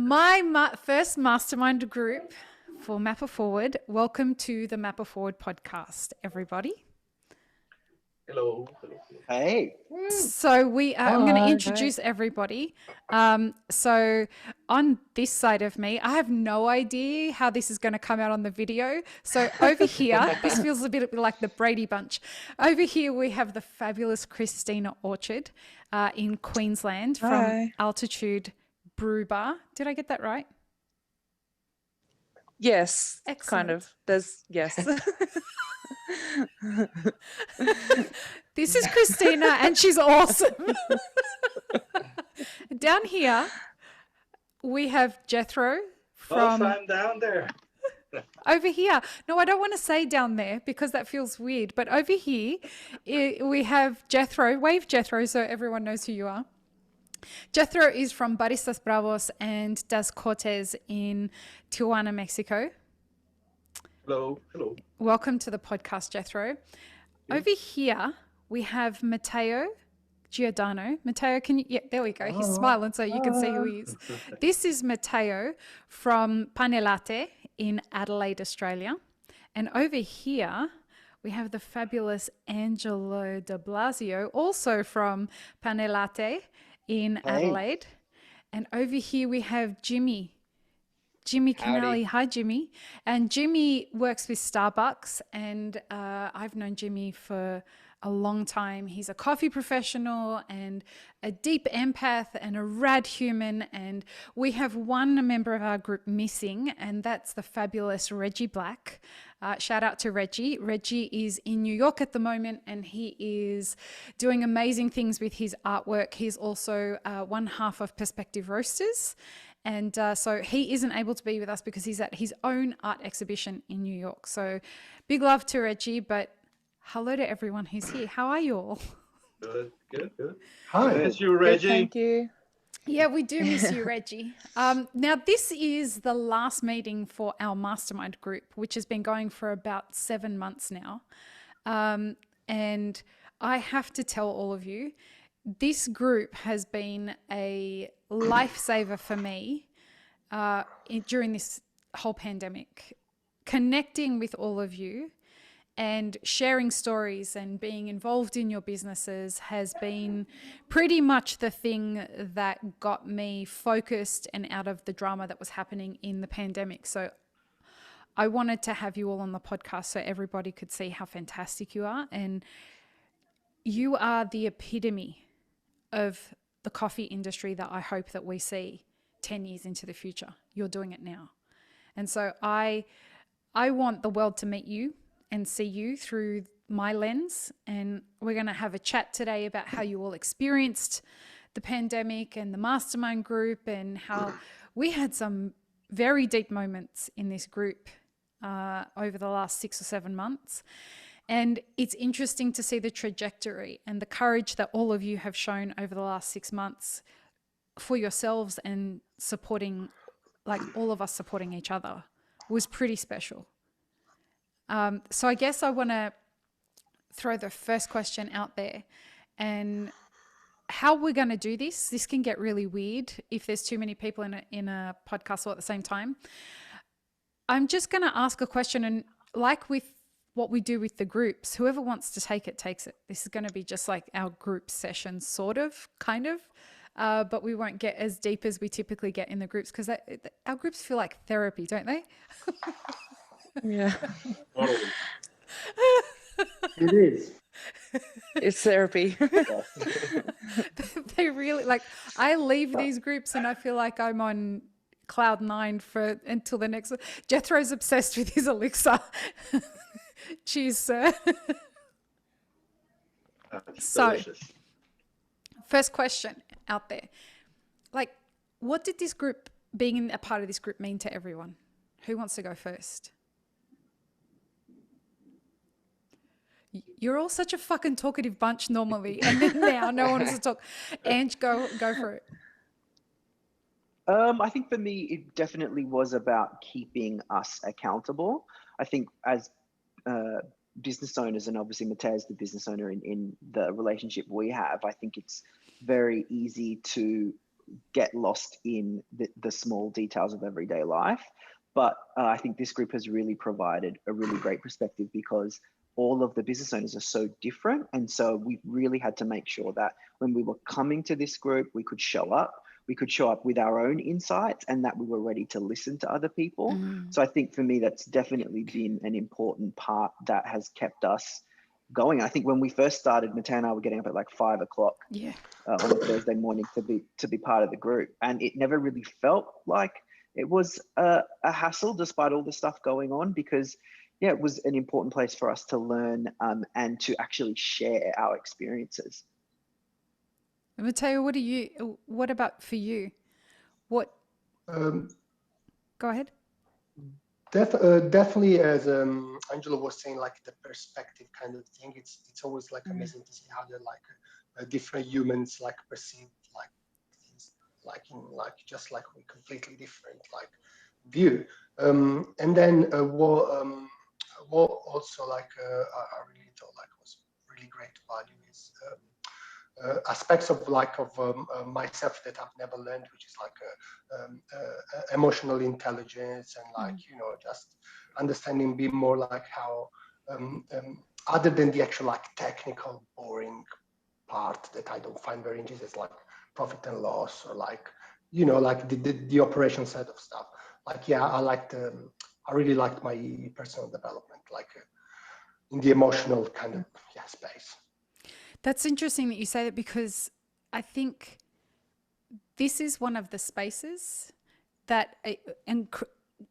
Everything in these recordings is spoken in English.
My first mastermind group for Mapper Forward. Welcome to the Mapper Forward podcast, everybody. Hello. Hey. So I'm going to introduce everybody. So on this side of me, I have no idea how this is going to come out on the video. So over here, this feels a bit like the Brady Bunch. Over here, we have the fabulous Kristina Orchard in Queensland from Altitude Brew Bar. Did I get that right? Yes, Excellent. kind of. Yes. This is Kristina and she's awesome. Down here, we have Jethro from... I'm down there. Over here. No, I don't want to say down there because that feels weird. But over here, we have Jethro. Wave Jethro so everyone knows who you are. Jethro is from Baristas Bravos and does Cortez in Tijuana, Mexico. Hello. Hello. Welcome to the podcast, Jethro. Over here, we have Matteo Giordano. Matteo, can you... Yeah, there we go. He's smiling so you can see who he is. This is Matteo from Pane, Latte in Adelaide, Australia. And over here, we have the fabulous Angelo de Blasio, also from Pane, Latte in Adelaide. And over here, we have Jimmy Canali. Hi, Jimmy. And Jimmy works with Starbucks, and I've known Jimmy for a long time. He's a coffee professional and a deep empath and a rad human. And we have one member of our group missing, and that's the fabulous Reggie Black. Shout out to Reggie. Reggie is in New York at the moment, and he is doing amazing things with his artwork. He's also one half of Perspective Roasters. And so he isn't able to be with us because he's at his own art exhibition in New York. So big love to Reggie, but hello to everyone who's here. How are you all? Good. Hi. Miss you, Reggie. Thank you. Yeah, we do miss you, Reggie. Now, this is the last meeting for our mastermind group, which has been going for about 7 months now. And I have to tell all of you, this group has been a lifesaver for me during this whole pandemic. Connecting with all of you and sharing stories and being involved in your businesses has been pretty much the thing that got me focused and out of the drama that was happening in the pandemic. So I wanted to have you all on the podcast so everybody could see how fantastic you are. And you are the epitome of the coffee industry that I hope that we see 10 years into the future. You're doing it now. And so I want the world to meet you and see you through my lens. And we're going to have a chat today about how you all experienced the pandemic and the mastermind group and how we had some very deep moments in this group over the last 6 or 7 months. And it's interesting to see the trajectory and the courage that all of you have shown over the last 6 months for yourselves and supporting, like all of us supporting each other was pretty special. So I guess I want to throw the first question out there, and how we're going to do this. This can get really weird if there's too many people in a podcast all at the same time. I'm just going to ask a question, and like with what we do with the groups, whoever wants to take it, takes it. This is going to be just like our group session, sort of, kind of, but we won't get as deep as we typically get in the groups because our groups feel like therapy, don't they? Yeah. It is. It's therapy. They really, like, I leave these groups and I feel like I'm on cloud 9 until the next one. Jethro's obsessed with his elixir. Cheers, sir. So, delicious. First question out there. Like, what did this group, being a part of this group, mean to everyone? Who wants to go first? You're all such a fucking talkative bunch normally, and then now no one wants to talk. Ange, go for it. I think for me, it definitely was about keeping us accountable. I think as business owners, and obviously Matteo's the business owner in the relationship we have, I think it's very easy to get lost in the small details of everyday life. But I think this group has really provided a really great perspective, because all of the business owners are so different. And so we really had to make sure that when we were coming to this group, we could show up with our own insights, and that we were ready to listen to other people. So I think for me, that's definitely been an important part that has kept us going. I think when we first started, Matteo and I were getting up at like 5 o'clock on a Thursday morning to be part of the group. And it never really felt like it was a hassle, despite all the stuff going on, because it was an important place for us to learn and to actually share our experiences. Matteo, what about for you? What? Go ahead. Definitely, as Angelo was saying, like the perspective kind of thing. It's always like amazing to see how they're like different humans like perceive like things like in like just like a completely different like view. And then what also like I really thought like was really great value is aspects of like of myself that I've never learned, which is like emotional intelligence, and like just understanding a bit more like how other than the actual like technical boring part that I don't find very interesting, like profit and loss, or like like the operation side of stuff. Like I really liked my personal development, like in the emotional kind of space. That's interesting that you say that, because I think this is one of the spaces that,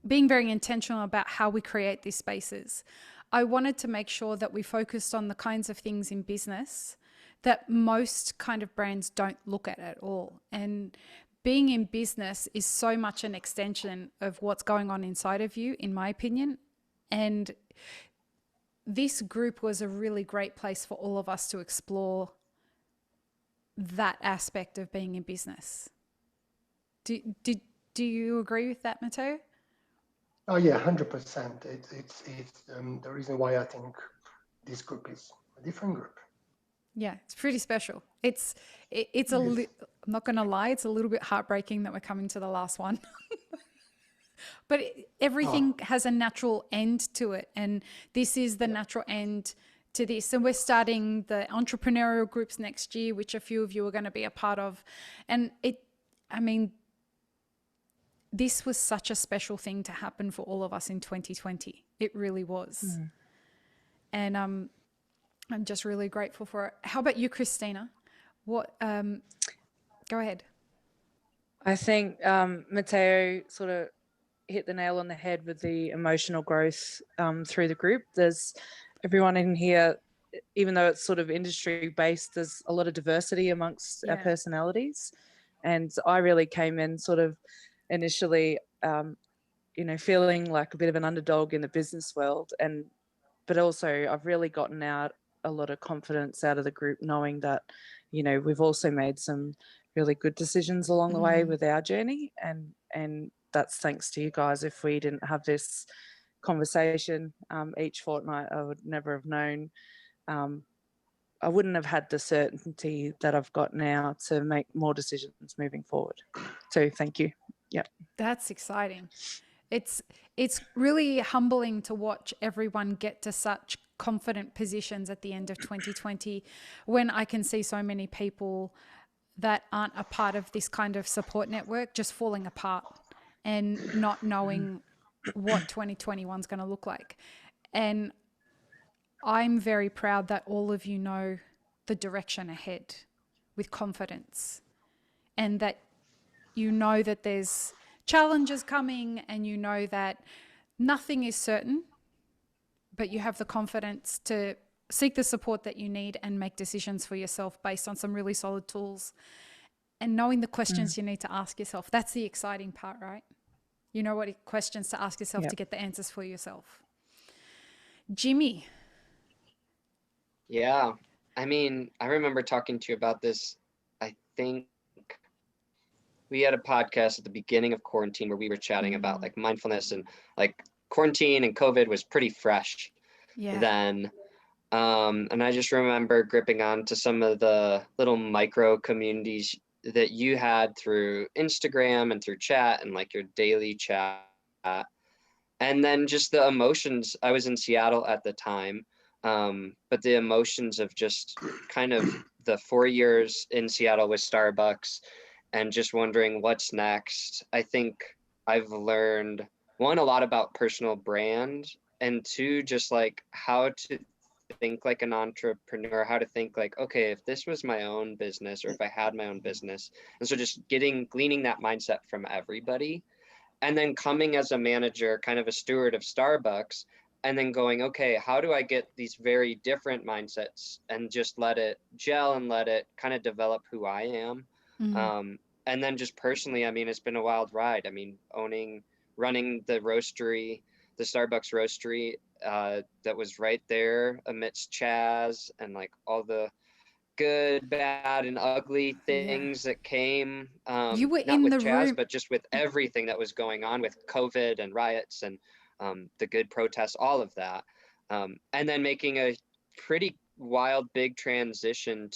being very intentional about how we create these spaces, I wanted to make sure that we focused on the kinds of things in business that most kind of brands don't look at all. And being in business is so much an extension of what's going on inside of you, in my opinion. And this group was a really great place for all of us to explore that aspect of being in business. Do you agree with that, Matteo? Oh yeah, 100%. It's the reason why I think this group is a different group. Yeah, it's pretty special. It's I'm not going to lie, it's a little bit heartbreaking that we're coming to the last one. But everything has a natural end to it. And this is the natural end to this. And we're starting the entrepreneurial groups next year, which a few of you are going to be a part of. And this was such a special thing to happen for all of us in 2020. It really was. And I'm just really grateful for it. How about you, Kristina? What? Go ahead. I think Matteo sort of hit the nail on the head with the emotional growth through the group. There's everyone in here, even though it's sort of industry based, there's a lot of diversity amongst our personalities. And I really came in sort of initially, feeling like a bit of an underdog in the business world. But also I've really gotten out a lot of confidence out of the group, knowing that, we've also made some really good decisions along the way with our journey. And that's thanks to you guys. If we didn't have this conversation each fortnight, I would never have known. I wouldn't have had the certainty that I've got now to make more decisions moving forward. So thank you. Yeah. That's exciting. It's really humbling to watch everyone get to such confident positions at the end of 2020, when I can see so many people that aren't a part of this kind of support network just falling apart and not knowing what 2021 is going to look like. And I'm very proud that all of you know the direction ahead with confidence, and that you know that there's challenges coming, and you know that nothing is certain, but you have the confidence to seek the support that you need and make decisions for yourself based on some really solid tools, and knowing the questions you need to ask yourself. That's the exciting part, right? You know what questions to ask yourself to get the answers for yourself. Jimmy. Yeah. I remember talking to you about this. I think we had a podcast at the beginning of quarantine where we were chatting about like mindfulness, and like quarantine and COVID was pretty fresh then. And I just remember gripping on to some of the little micro communities that you had through Instagram and through chat and like your daily chat. And then just the emotions. I was in Seattle at the time, but the emotions of just kind of the 4 years in Seattle with Starbucks and just wondering what's next. I think I've learned, one, a lot about personal brand, and two, just like how to think like an entrepreneur, how to think like, okay, if this was my own business or if I had my own business. And so just gleaning that mindset from everybody. And then coming as a manager, kind of a steward of Starbucks, and then going, okay, how do I get these very different mindsets and just let it gel and let it kind of develop who I am. And then just personally, I mean, it's been a wild ride. I mean, running the roastery, the Starbucks roastery that was right there amidst Chaz and like all the good, bad, and ugly things that came. You were not in with the Chaz, room, but just with everything that was going on with COVID and riots and the good protests, all of that. And then making a pretty wild, big transition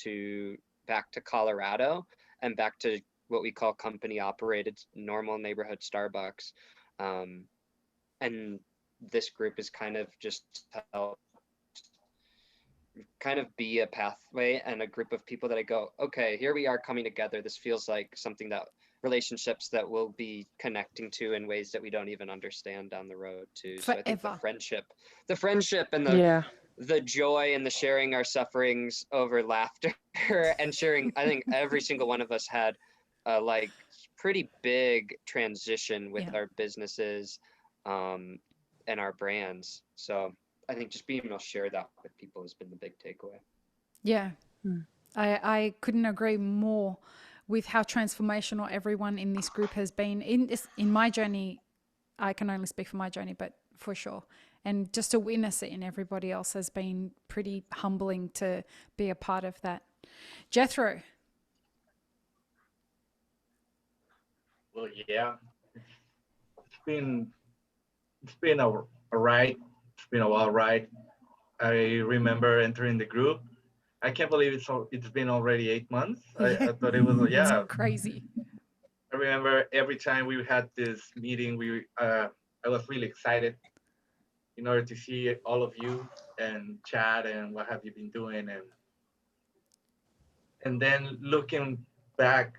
back to Colorado and back to what we call company operated normal neighborhood Starbucks. And this group is kind of just helped kind of be a pathway and a group of people that I go, okay, here we are coming together. This feels like something that relationships that we'll be connecting to in ways that we don't even understand down the road too. So I think the friendship and the joy and the sharing our sufferings over laughter and sharing, I think every single one of us had a like pretty big transition with our businesses and our brands. So I think just being able to share that with people has been the big takeaway. Yeah. I couldn't agree more with how transformational everyone in this group has been in my journey. I can only speak for my journey, but for sure. And just to witness it in everybody else has been pretty humbling to be a part of that. Jethro. Well, yeah, it's been a ride. It's been a wild ride. I remember entering the group. I can't believe it's been already 8 months. I thought it was It's crazy. I remember every time we had this meeting, I was really excited in order to see all of you and chat and what have you been doing, and then looking back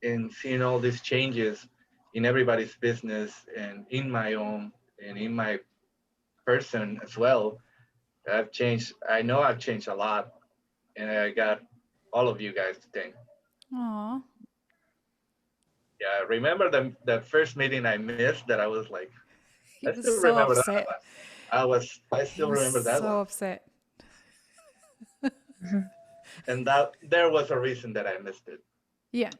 and seeing all these changes in everybody's business and in my own and in my person as well. I've changed. I know I've changed a lot, and I got all of you guys to thank. Aww. Yeah, remember the first meeting I missed that I was like, He I was still so remember upset. that one. I still remember that so one. upset. And there was a reason that I missed it. Yeah.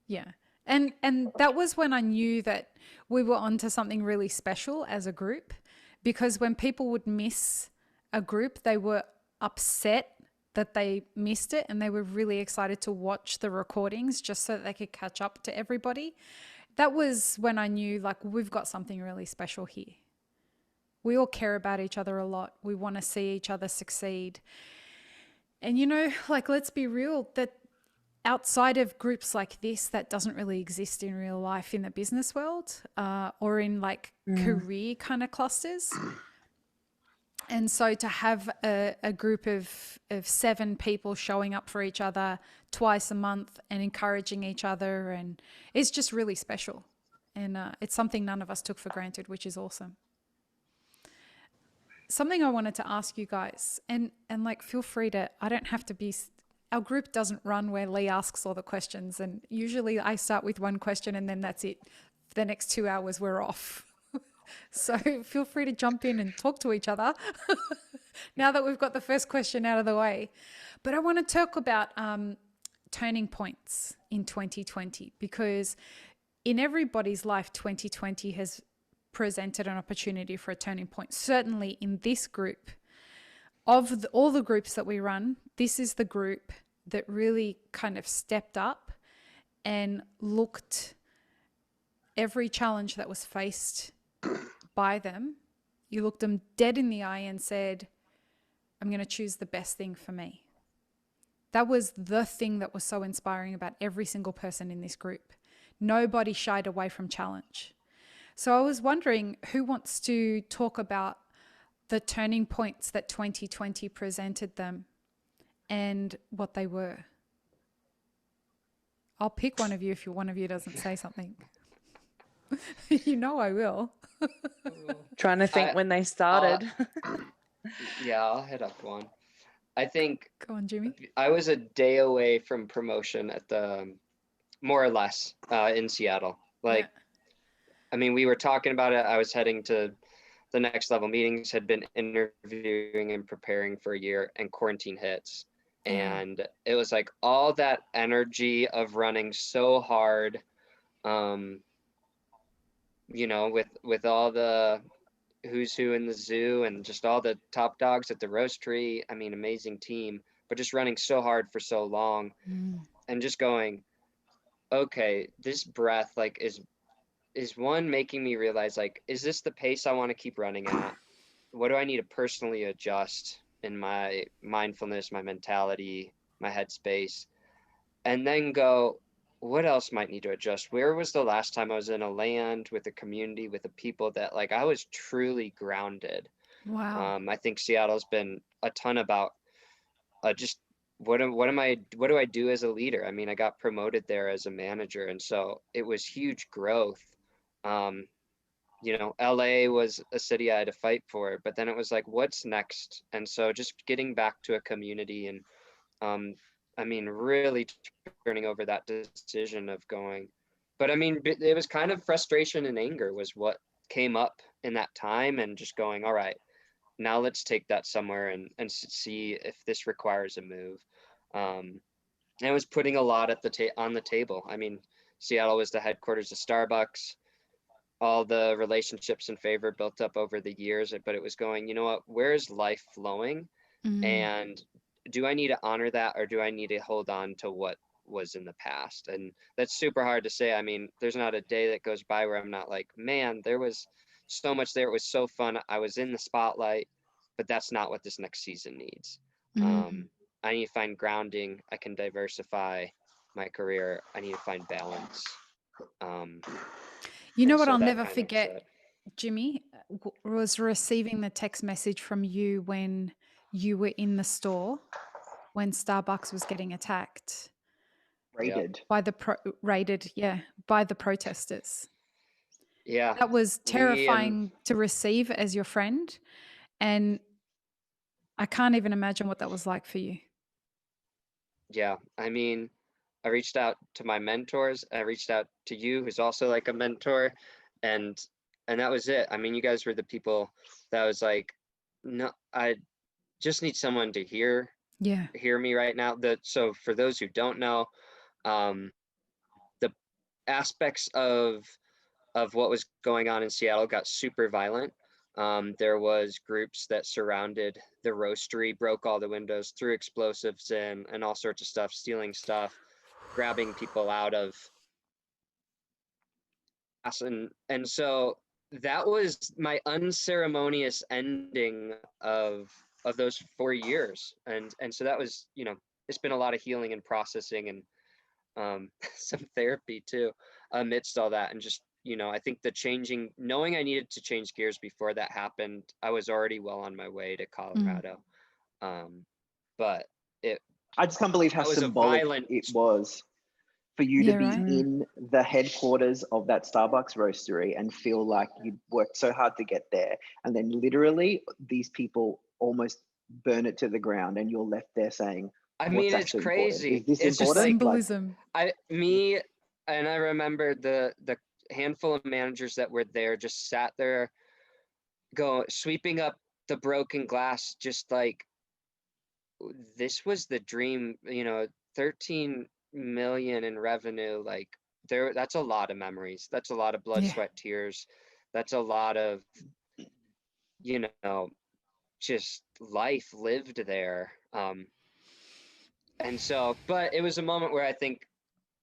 Yeah. And that was when I knew that we were onto something really special as a group, because when people would miss a group, they were upset that they missed it, and they were really excited to watch the recordings just so that they could catch up to everybody. That was when I knew, like, we've got something really special here. We all care about each other a lot. We want to see each other succeed. And, you know, like, let's be real, that outside of groups like this, that doesn't really exist in real life in the business world or in like career kind of clusters. And so to have a group of 7 people showing up for each other twice a month and encouraging each other, and it's just really special. And it's something none of us took for granted, which is awesome. Something I wanted to ask you guys, and like, feel free to, I don't have to be, our group doesn't run where Lee asks all the questions. And usually I start with one question and then that's it. For the next 2 hours, we're off. So feel free to jump in and talk to each other now that we've got the first question out of the way. But I want to talk about turning points in 2020, because in everybody's life, 2020 has presented an opportunity for a turning point. Certainly in this group, of all the groups that we run, this is the group that really kind of stepped up and looked every challenge that was faced by them. You looked them dead in the eye and said, I'm going to choose the best thing for me. That was the thing that was so inspiring about every single person in this group. Nobody shied away from challenge. So I was wondering who wants to talk about the turning points that 2020 presented them and what they were. I'll pick one of you if one of you doesn't say something. You know I will. Trying to think when they started. Yeah, I'll hit up one. I think Go on, Jimmy. I was a day away from promotion at the, more or less, in Seattle. Like, I mean, we were talking about it. I was heading to the next level meetings, had been interviewing and preparing for a year, and quarantine hits. And it was like all that energy of running so hard, you know, with all the who's who in the zoo and just all the top dogs at the roastery. I mean, amazing team, but just running so hard for so long and just going, okay, this breath like is one making me realize, like, is this the pace I want to keep running at? What do I need to personally adjust in my mindfulness, my mentality, my headspace? And then go, what else might need to adjust? Where was the last time I was in a land with a community, with a people that like I was truly grounded? Wow. I think Seattle's been a ton about just what do I do as a leader? I mean, I got promoted there as a manager, and so it was huge growth. You know, LA was a city I had to fight for, but then it was like, what's next? And so just getting back to a community and I mean, really turning over that decision of going, but I mean, it was kind of frustration and anger was what came up in that time, and just going, all right, now let's take that somewhere and see if this requires a move. And it was putting a lot at on the table. I mean, Seattle was the headquarters of Starbucks, all the relationships and favor built up over the years, but it was going, you know what, where is life flowing? And do I need to honor that, or do I need to hold on to what was in the past? And that's super hard to say. I mean, there's not a day that goes by where I'm not like, man, there was so much there. It was so fun. I was in the spotlight, but that's not what this next season needs. I need to find grounding. I can diversify my career. I need to find balance. You know what I'll never forget, Jimmy, was receiving the text message from you when you were in the store when Starbucks was getting attacked. Raided. By the by the protesters. Yeah. That was terrifying to receive as your friend. And I can't even imagine what that was like for you. Yeah. I mean, I reached out to my mentors. I reached out to you, who's also like a mentor. And that was it. I mean, you guys were the people that was like, no, I just need someone to hear me right now. So for those who don't know, the aspects of what was going on in Seattle got super violent. There was groups that surrounded the roastery, broke all the windows, threw explosives in, and all sorts of stuff, stealing stuff, grabbing people out of. And so that was my unceremonious ending of those 4 years. And so that was, you know, it's been a lot of healing and processing and some therapy too, amidst all that. And just, you know, I think knowing I needed to change gears before that happened, I was already well on my way to Colorado. But I just can't believe how symbolic it was for you to be in the headquarters of that Starbucks roastery and feel like you'd worked so hard to get there. And then literally these people almost burn it to the ground and you're left there saying, I mean, it's crazy. Important? Is this it's important? Just symbolism. I remember the handful of managers that were there just sat there sweeping up the broken glass, just like, this was the dream, you know, 13 million in revenue. Like that's a lot of memories. That's a lot of blood, sweat, tears. That's a lot of, you know, just life lived there. And so, but it was a moment where I think,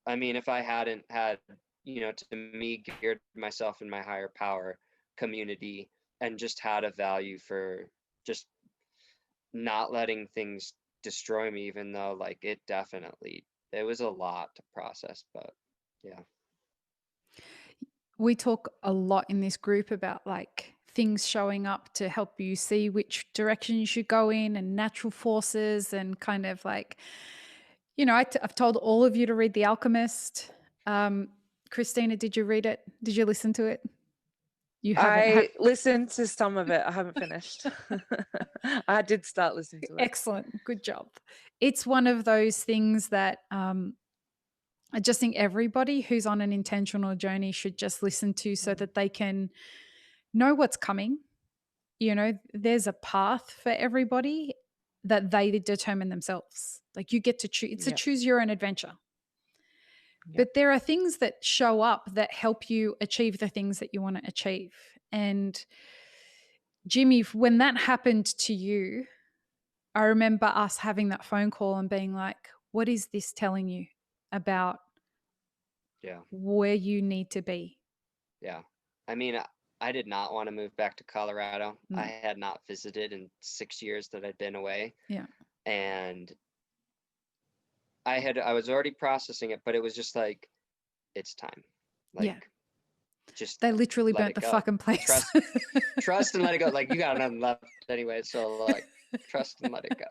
I mean, if I hadn't had, you know, to me, geared myself in my higher power community and just had a value for just not letting things destroy me, even though like it was a lot to process, but yeah. We talk a lot in this group about like things showing up to help you see which direction you should go in, and natural forces, and kind of like, you know, I've told all of you to read The Alchemist. Kristina, did you read it? Did you listen to it? You haven't. I listened to some of it. I haven't finished. I did start listening to it. Excellent. Good job. It's one of those things that I just think everybody who's on an intentional journey should just listen to, so that they can know what's coming. You know, there's a path for everybody that they determine themselves. Like you get to choose. It's a choose your own adventure. But there are things that show up that help you achieve the things that you want to achieve. And Jimmy, when that happened to you, I remember us having that phone call and being like, what is this telling you about where you need to be? Yeah. I mean, I did not want to move back to Colorado. I had not visited in 6 years that I'd been away. Yeah. And I was already processing it, but it was just like, it's time. Like, just they literally burnt the fucking place. Trust and let it go. Like, you got nothing left anyway, so like, trust and let it go.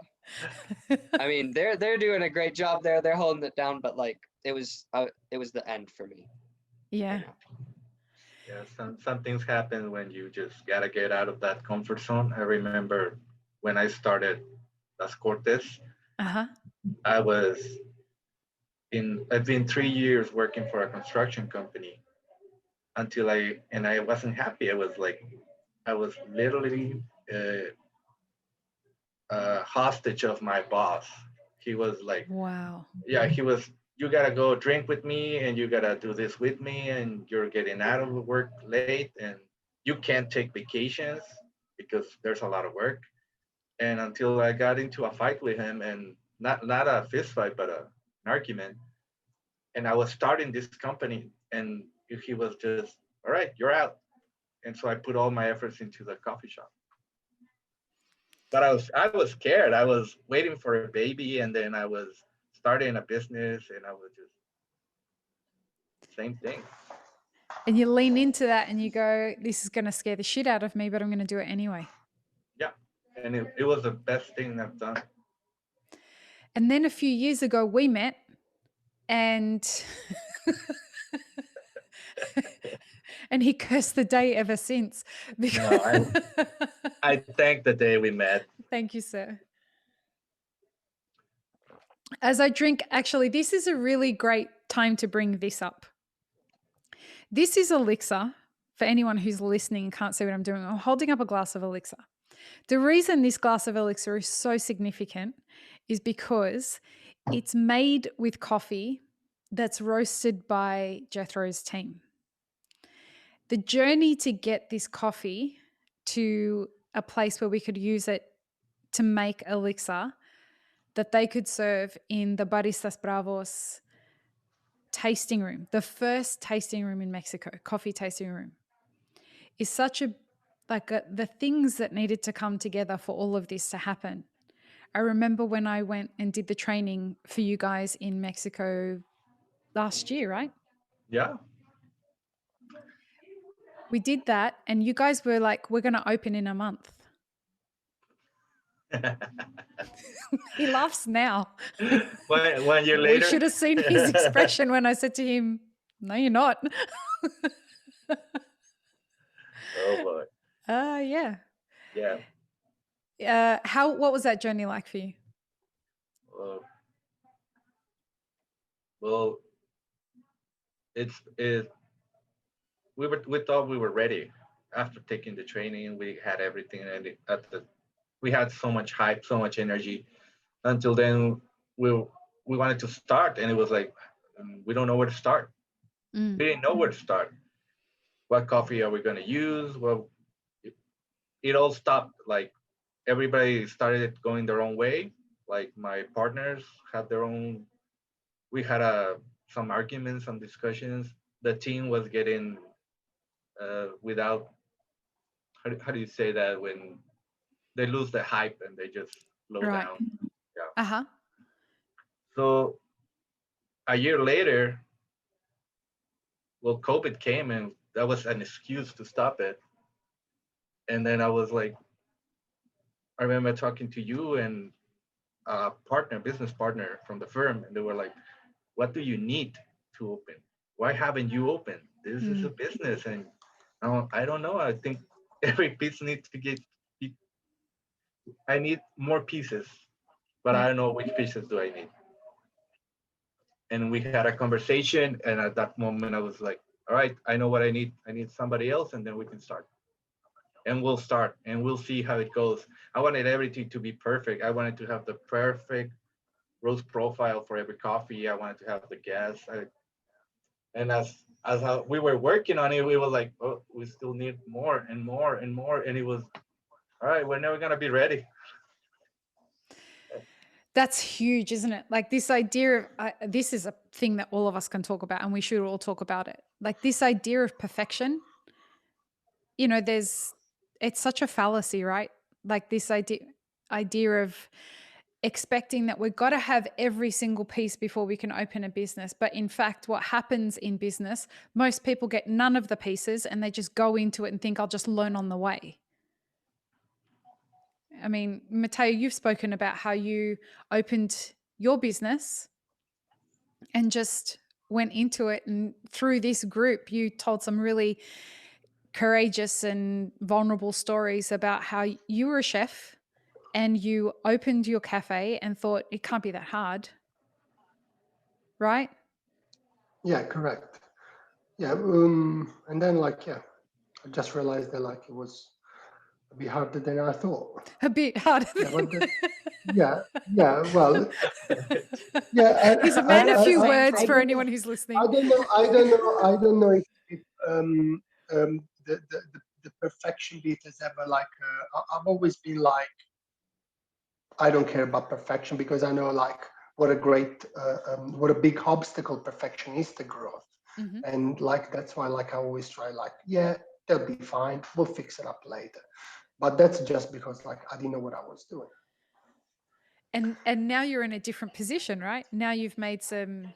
I mean, they're doing a great job there. They're holding it down, but like, it was the end for me. Yeah. Yeah, some things happen when you just gotta get out of that comfort zone. I remember when I started as Cortez, I've been 3 years working for a construction company until I wasn't happy. I was literally hostage of my boss. He was like, wow. Yeah, he was, you gotta go drink with me and you gotta do this with me, and you're getting out of work late and you can't take vacations because there's a lot of work. And until I got into a fight with him, and not a fist fight, but an argument. And I was starting this company, and he was just, all right, you're out. And so I put all my efforts into the coffee shop. But I was scared. I was waiting for a baby, and then I was starting a business, and I was just same thing. And you lean into that and you go, this is going to scare the shit out of me, but I'm going to do it anyway. Yeah. And it was the best thing I've done. And then a few years ago, we met, and and he cursed the day ever since. No, I thank the day we met. Thank you, sir. As I drink, actually, this is a really great time to bring this up. This is elixir. For anyone who's listening and can't see what I'm doing, I'm holding up a glass of elixir. The reason this glass of elixir is so significant is because it's made with coffee that's roasted by Jethro's team. The journey to get this coffee to a place where we could use it to make elixir that they could serve in the Baristas Bravos tasting room, the first tasting room in Mexico, coffee tasting room, is such the things that needed to come together for all of this to happen. I remember when I went and did the training for you guys in Mexico last year, right? Yeah. We did that, and you guys were like, we're going to open in a month. He laughs now. 1 year later. We should have seen his expression when I said to him, no, you're not. Oh, boy. Yeah. Yeah. What was that journey like for you? Well, we thought we were ready after taking the training. We had everything, and we had so much hype, so much energy. Until then, we wanted to start, and it was like, we don't know where to start. We didn't know where to start. What coffee are we going to use? Well, it all stopped. Like, everybody started going their own way. Like, my partners had their own. We had some arguments, some discussions. The team was getting without. How do you say that when they lose the hype and they just slow down? Yeah. Uh-huh. So a year later, well, COVID came and that was an excuse to stop it. And then I was like, I remember talking to you and a partner, business partner from the firm, and they were like, what do you need to open? Why haven't you opened? This is a business. And I don't know. I think every piece needs to I need more pieces, but I don't know which pieces do I need. And we had a conversation, and at that moment I was like, all right, I know what I need. I need somebody else, and then we can start. And we'll start, and we'll see how it goes. I wanted everything to be perfect. I wanted to have the perfect roast profile for every coffee. I wanted to have the gas. And as we were working on it, we were like, oh, we still need more and more and more. And it was, all right, we're never gonna be ready. That's huge, isn't it? Like this idea of, this is a thing that all of us can talk about, and we should all talk about it. Like this idea of perfection, you know, it's such a fallacy, right? Like this idea of expecting that we've got to have every single piece before we can open a business. But in fact, what happens in business, most people get none of the pieces and they just go into it and think, I'll just learn on the way. I mean, Matteo, you've spoken about how you opened your business and just went into it. And through this group, you told some really courageous and vulnerable stories about how you were a chef and you opened your cafe and thought it can't be that hard, right? Yeah, correct. Yeah, and then I just realized that it was a bit harder than I thought. A bit harder. Yeah, well, yeah. He's a man of few words for anyone who's listening. I don't know if the perfection bit is ever I've always been I don't care about perfection because I know what a big obstacle perfection is to growth. Mm-hmm. And that's why I always try they'll be fine, we'll fix it up later. But that's just because I didn't know what I was doing. And now you're in a different position, right? Now you've made some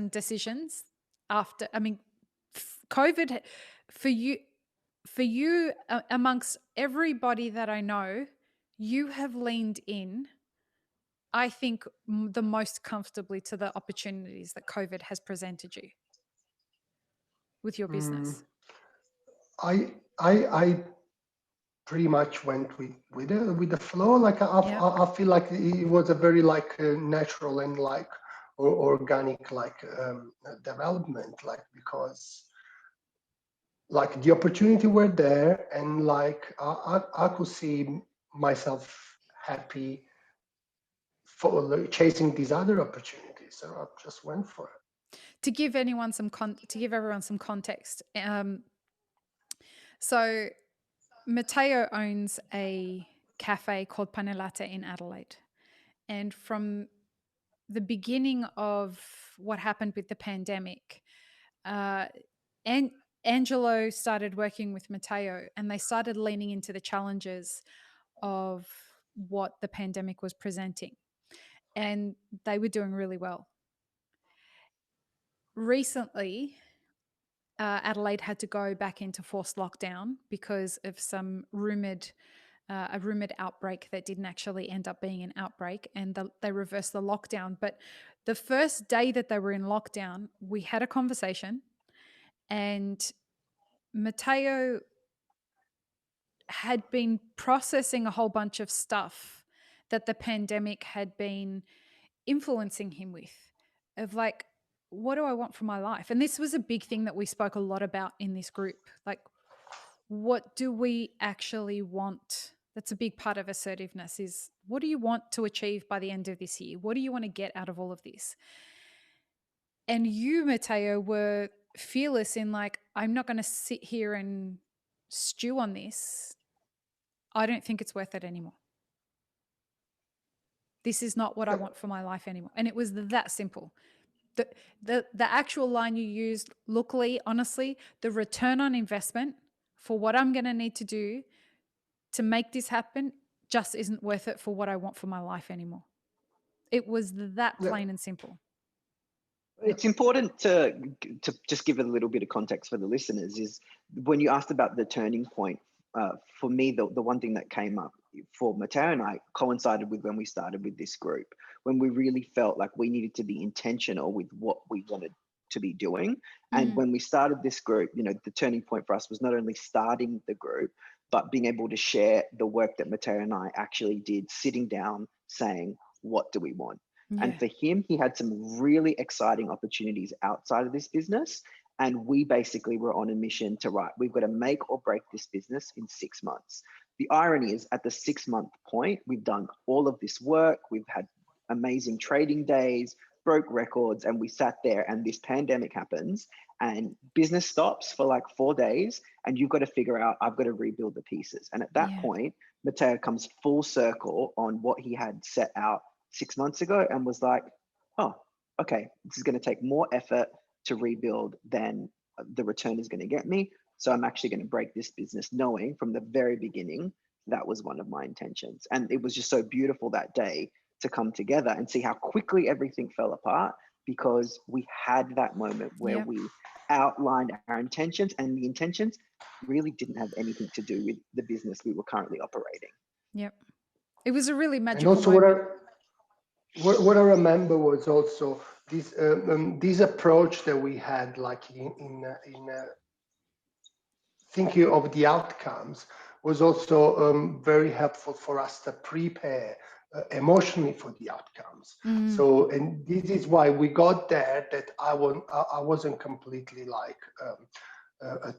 decisions after, I mean, COVID for you amongst everybody that I know, you have leaned in, I think, the most comfortably to the opportunities that COVID has presented you with your business. I pretty much went with the flow. I feel like it was a very natural and organic development, because the opportunity were there, and I could see myself happy for chasing these other opportunities, so I just went for it. To give everyone some context, so Matteo owns a cafe called Pane Latte in Adelaide, and from the beginning of what happened with the pandemic, and Angelo started working with Matteo, and they started leaning into the challenges of what the pandemic was presenting, and they were doing really well. Recently, Adelaide had to go back into forced lockdown because of some a rumored outbreak that didn't actually end up being an outbreak, and they reversed the lockdown. But the first day that they were in lockdown, we had a conversation, and Matteo had been processing a whole bunch of stuff that the pandemic had been influencing him with, of what do I want from my life? And this was a big thing that we spoke a lot about in this group. What do we actually want? That's a big part of assertiveness, is what do you want to achieve by the end of this year? What do you want to get out of all of this? And you, Matteo, were fearless in I'm not going to sit here and stew on this. I don't think it's worth it anymore. This is not what I want for my life anymore. And it was that simple. The actual line you used, look, Lee, honestly, the return on investment for what I'm going to need to do to make this happen just isn't worth it for what I want for my life anymore. It was that Yeah. plain and simple. It's important to just give a little bit of context for the listeners. Is when you asked about the turning point, for me, the one thing that came up for Matteo and I coincided with when we started with this group, when we really felt like we needed to be intentional with what we wanted to be doing. And when we started this group, you know, the turning point for us was not only starting the group, but being able to share the work that Matteo and I actually did, sitting down saying, what do we want? Yeah. And for him, he had some really exciting opportunities outside of this business. And we basically were on a mission to write, we've got to make or break this business in 6 months. The irony is at the 6-month point, we've done all of this work. We've had amazing trading days, broke records, and we sat there and this pandemic happens and business stops for like 4 days. And you've got to figure out, I've got to rebuild the pieces. And at that point, Matteo comes full circle on what he had set out 6 months ago and was like, oh, okay, this is going to take more effort to rebuild than the return is going to get me. So I'm actually going to break this business, knowing from the very beginning that was one of my intentions. And it was just so beautiful that day to come together and see how quickly everything fell apart, because we had that moment where we outlined our intentions, and the intentions really didn't have anything to do with the business we were currently operating. Yep. It was a really magical And also moment. what I remember was also this approach that we had, like in thinking of the outcomes, was also very helpful for us to prepare emotionally for the outcomes. So, and this is why we got there, that I wasn't completely like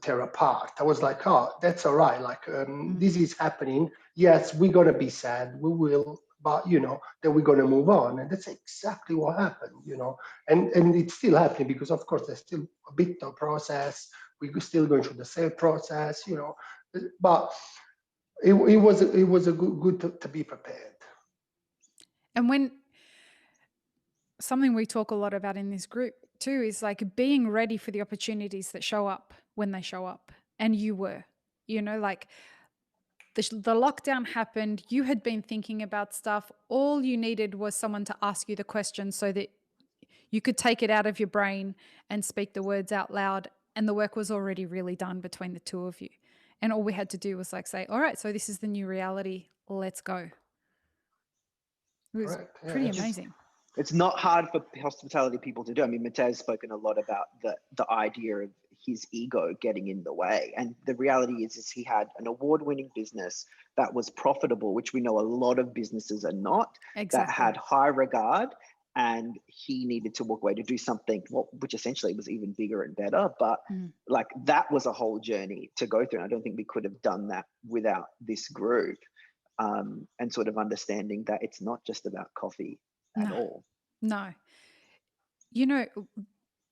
tear apart. I was like, oh, that's all right. Like, this is happening. Yes, we're going to be sad. We will. But, you know, then we're going to move on. And that's exactly what happened, you know. And it's still happening because, of course, there's still a bit of process. We're still going through the sale process, you know. But it was a good to be prepared. And when something we talk a lot about in this group too is like being ready for the opportunities that show up when they show up. And you were, you know, like the lockdown happened, you had been thinking about stuff. All you needed was someone to ask you the question so that you could take it out of your brain and speak the words out loud. And the work was already really done between the two of you. And all we had to do was like say, all right, so this is the new reality. Let's go. It was pretty amazing. It's not hard for hospitality people to do. I mean, Matteo's spoken a lot about the idea of his ego getting in the way. And the reality is he had an award-winning business that was profitable, which we know a lot of businesses are not, that had high regard, and he needed to walk away to do something which essentially was even bigger and better. But like that was a whole journey to go through. And I don't think we could have done that without this group, and sort of understanding that it's not just about coffee at all. No. You know,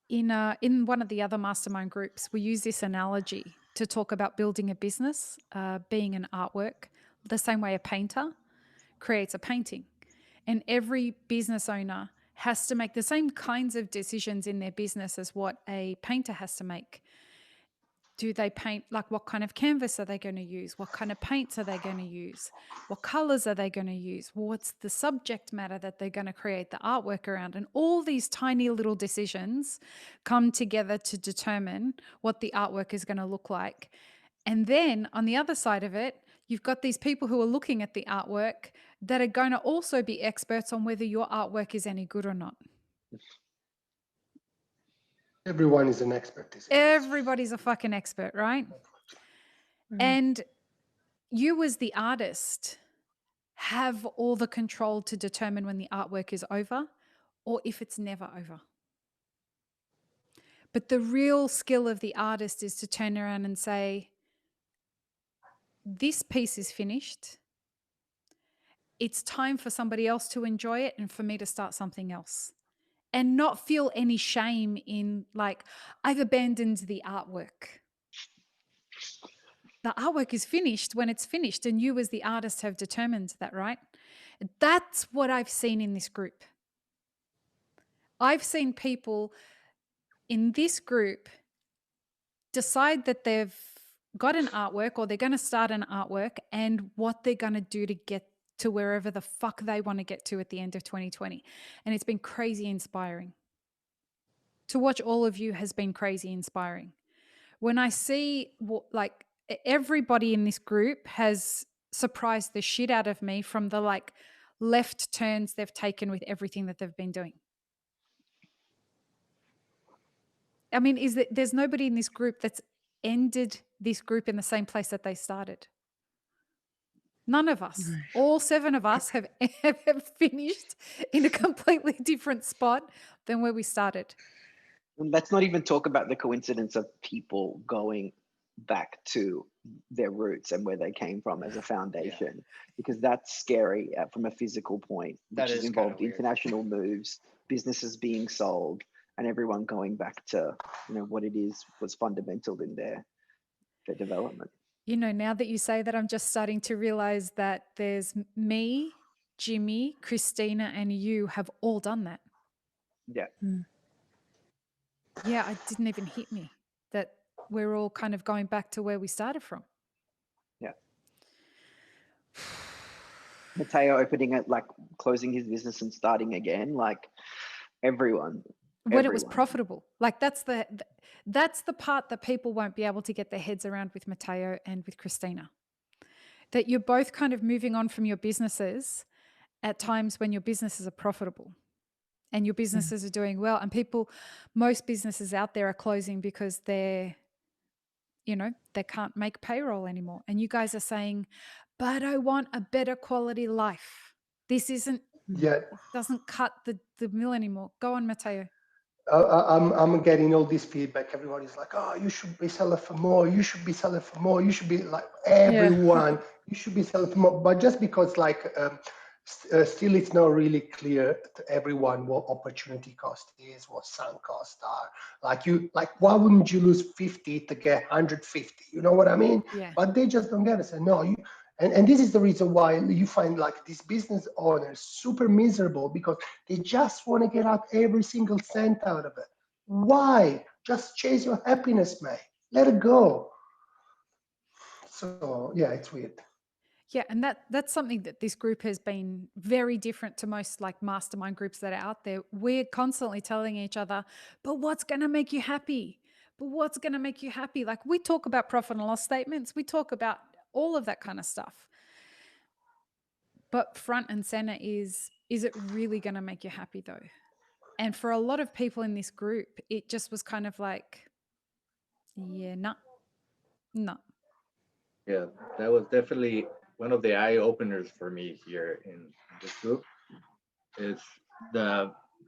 in one of the other mastermind groups, we use this analogy to talk about building a business, being an artwork, the same way a painter creates a painting. And every business owner has to make the same kinds of decisions in their business as what a painter has to make. Do they paint, like what kind of canvas are they going to use? What kind of paints are they going to use? What colors are they going to use? What's the subject matter that they're going to create the artwork around? And all these tiny little decisions come together to determine what the artwork is going to look like. And then on the other side of it, you've got these people who are looking at the artwork that are going to also be experts on whether your artwork is any good or not. Everyone is an expert. Everybody's a fucking expert, right? And you as the artist have all the control to determine when the artwork is over or if it's never over. But the real skill of the artist is to turn around and say, this piece is finished. It's time for somebody else to enjoy it and for me to start something else. And not feel any shame in like, I've abandoned the artwork. The artwork is finished when it's finished, and you as the artist have determined that, right? That's what I've seen in this group. I've seen people in this group decide that they've got an artwork or they're going to start an artwork and what they're going to do to get to wherever the fuck they want to get to at the end of 2020. And it's been crazy inspiring. To watch all of you has been crazy inspiring. When I see like everybody in this group has surprised the shit out of me from the like left turns they've taken with everything that they've been doing. I mean, is that there's nobody in this group that's ended this group in the same place that they started. None of us, all 7 of us have finished in a completely different spot than where we started. And let's not even talk about the coincidence of people going back to their roots and where they came from as a foundation, because that's scary from a physical point, which has involved international moves, businesses being sold, and everyone going back to, you know, what it is was fundamental in their development. You know, now that you say that, I'm just starting to realize that there's me, Jimmy, Kristina, and you have all done that. Yeah. Yeah, it didn't even hit me that we're all kind of going back to where we started from. Yeah. Matteo opening it, like closing his business and starting again, like everyone. When it was profitable. Like that's the part that people won't be able to get their heads around with Matteo and with Kristina. That you're both kind of moving on from your businesses at times when your businesses are profitable and your businesses are doing well. And most businesses out there are closing because they can't make payroll anymore. And you guys are saying, but I want a better quality life. This doesn't cut the mill anymore. Go on, Matteo. I'm getting all this feedback. Everybody's like, oh, you should be selling for more. You should be selling for more. You should be like everyone. You should be selling for more. But just because still it's not really clear to everyone what opportunity cost is, what sunk costs are. Why wouldn't you lose 50 to get 150? You know what I mean? Yeah. But they just don't get it. So no, and this is the reason why you find like these business owners super miserable, because they just want to get out every single cent out of it. Why? Just chase your happiness, mate. Let it go. So yeah, it's weird. Yeah, and that's something that this group has been very different to most like mastermind groups that are out there. We're constantly telling each other, but what's going to make you happy? But what's going to make you happy? Like we talk about profit and loss statements. We talk about all of that kind of stuff. But front and center is it really going to make you happy though? And for a lot of people in this group, it just was kind of like, yeah, no. Yeah, that was definitely one of the eye openers for me here in this group. Is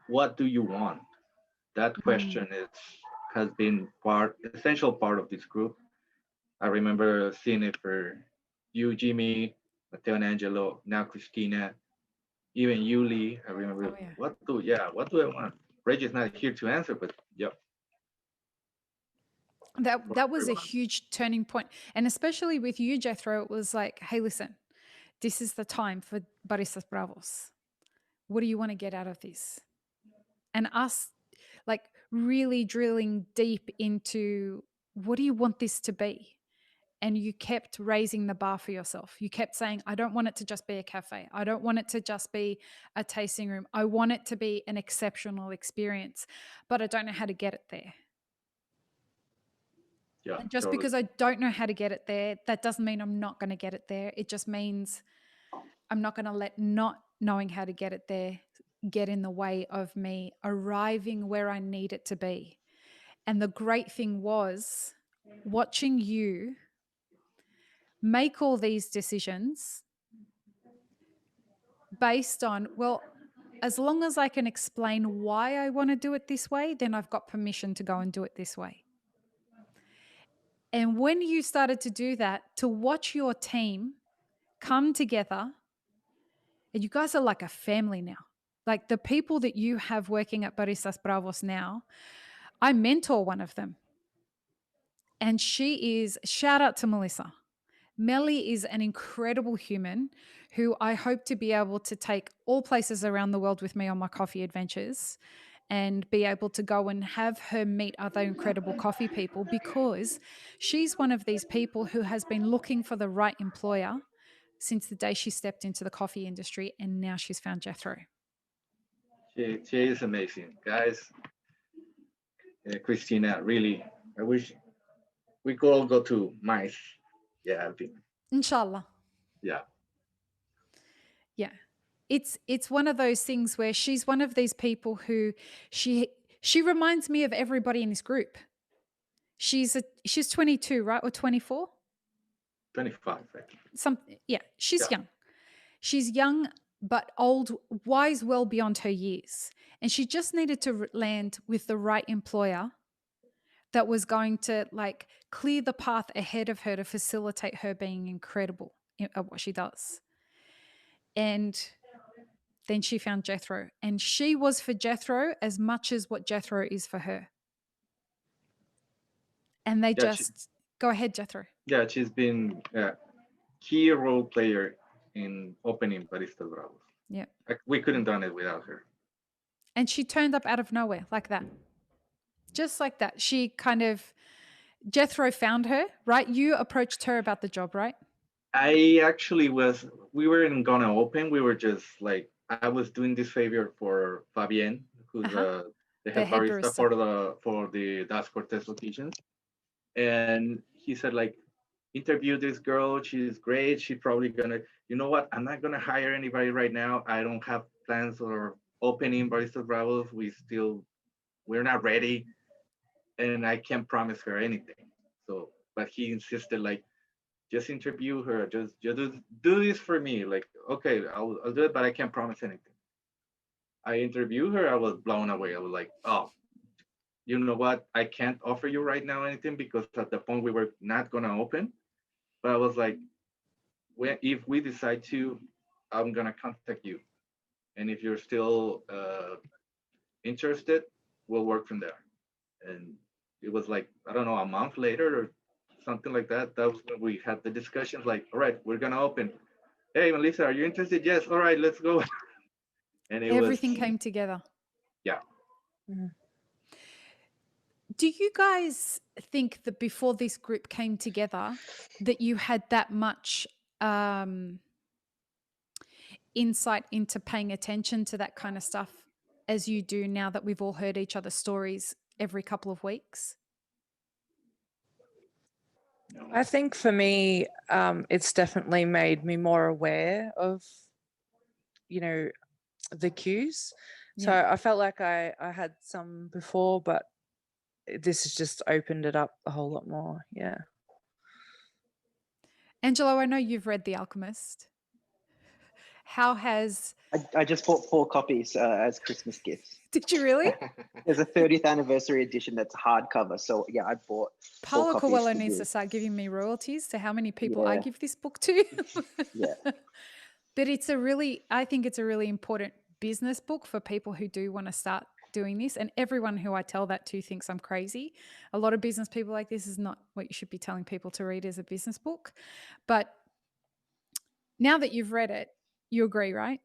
what do you want? That question has been essential part of this group. I remember seeing it for you, Jimmy, Matteo and Angelo, now Kristina, even Yuli. I remember what do I want? Reggie's not here to answer, but yep. That was a huge turning point. And especially with you, Jethro, it was like, hey, listen, this is the time for Baristas Bravos. What do you want to get out of this? And us like really drilling deep into what do you want this to be? And you kept raising the bar for yourself. You kept saying, I don't want it to just be a cafe. I don't want it to just be a tasting room. I want it to be an exceptional experience, but I don't know how to get it there. Yeah, and just because I don't know how to get it there, that doesn't mean I'm not going to get it there. It just means I'm not going to let not knowing how to get it there get in the way of me arriving where I need it to be. And the great thing was watching you make all these decisions based on, well, as long as I can explain why I want to do it this way, then I've got permission to go and do it this way. And when you started to do that, to watch your team come together, and you guys are like a family now. Like the people that you have working at Baristas Bravos now, I mentor one of them. And shout out to Melissa. Melly is an incredible human who I hope to be able to take all places around the world with me on my coffee adventures and be able to go and have her meet other incredible coffee people, because she's one of these people who has been looking for the right employer since the day she stepped into the coffee industry, and now she's found Jethro. She is amazing, guys. Kristina, really, I wish we could all go to MIF. Yeah, I think. Inshallah. Yeah. Yeah. It's one of those things where she's one of these people who she reminds me of everybody in this group. She's 22, right? Or 24? 25, right? She's young. She's young, but old, wise, well beyond her years. And she just needed to land with the right employer that was going to like clear the path ahead of her to facilitate her being incredible at what she does. And then she found Jethro, and she was for Jethro as much as what Jethro is for her. And they go ahead, Jethro. Yeah, she's been a key role player in opening Baristas Bravos. Yeah. We couldn't have done it without her. And she turned up out of nowhere like that. Just like that. Jethro found her, right? You approached her about the job, right? We weren't gonna open. We were just like, I was doing this favor for Fabienne, who's the head barista for the Das Cortez locations. And he said, like, interview this girl. She's great. She's probably gonna, you know what? I'm not gonna hire anybody right now. I don't have plans or opening Baristas Bravos. We're not ready. And I can't promise her anything. So, but he insisted, like, just interview her. Just do this for me. Like, okay, I'll do it, but I can't promise anything. I interviewed her. I was blown away. I was like, oh, you know what? I can't offer you right now anything because at the point we were not gonna open. But I was like, if we decide to, I'm gonna contact you. And if you're still interested, we'll work from there. And it was like, I don't know, a month later or something like that. That was when we had the discussions, like, all right, we're gonna open. Hey, Melissa, are you interested? Yes. All right, let's go. And everything came together. Yeah. Mm-hmm. Do you guys think that before this group came together that you had that much insight into paying attention to that kind of stuff as you do now that we've all heard each other's stories every couple of weeks? I think for me, it's definitely made me more aware of, the cues. So I felt like I had some before, but this has just opened it up a whole lot more. Yeah. Angelo, I know you've read The Alchemist. How has... I just bought 4 copies as Christmas gifts. Did you really? There's a 30th anniversary edition that's hardcover. So yeah, I bought. Paulo Coelho needs to start giving me royalties to how many people I give this book to. Yeah. But I think it's a really important business book for people who do want to start doing this. And everyone who I tell that to thinks I'm crazy. A lot of business people like, this is not what you should be telling people to read as a business book. But now that you've read it, you agree, right?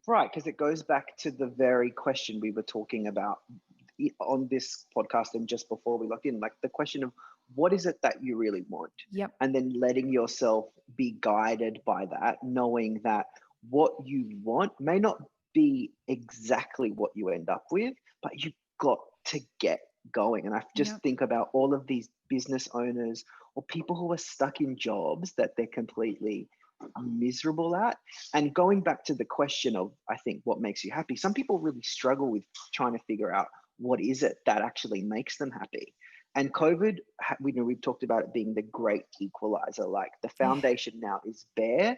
Right, because it goes back to the very question we were talking about on this podcast and just before we logged in, like the question of what is it that you really want? Yep. And then letting yourself be guided by that, knowing that what you want may not be exactly what you end up with, but you've got to get going. And I just think about all of these business owners or people who are stuck in jobs that they're completely miserable at. And going back to the question of, I think, what makes you happy, some people really struggle with trying to figure out what is it that actually makes them happy. And COVID, we've talked about it being the great equalizer. Like the foundation now is bare.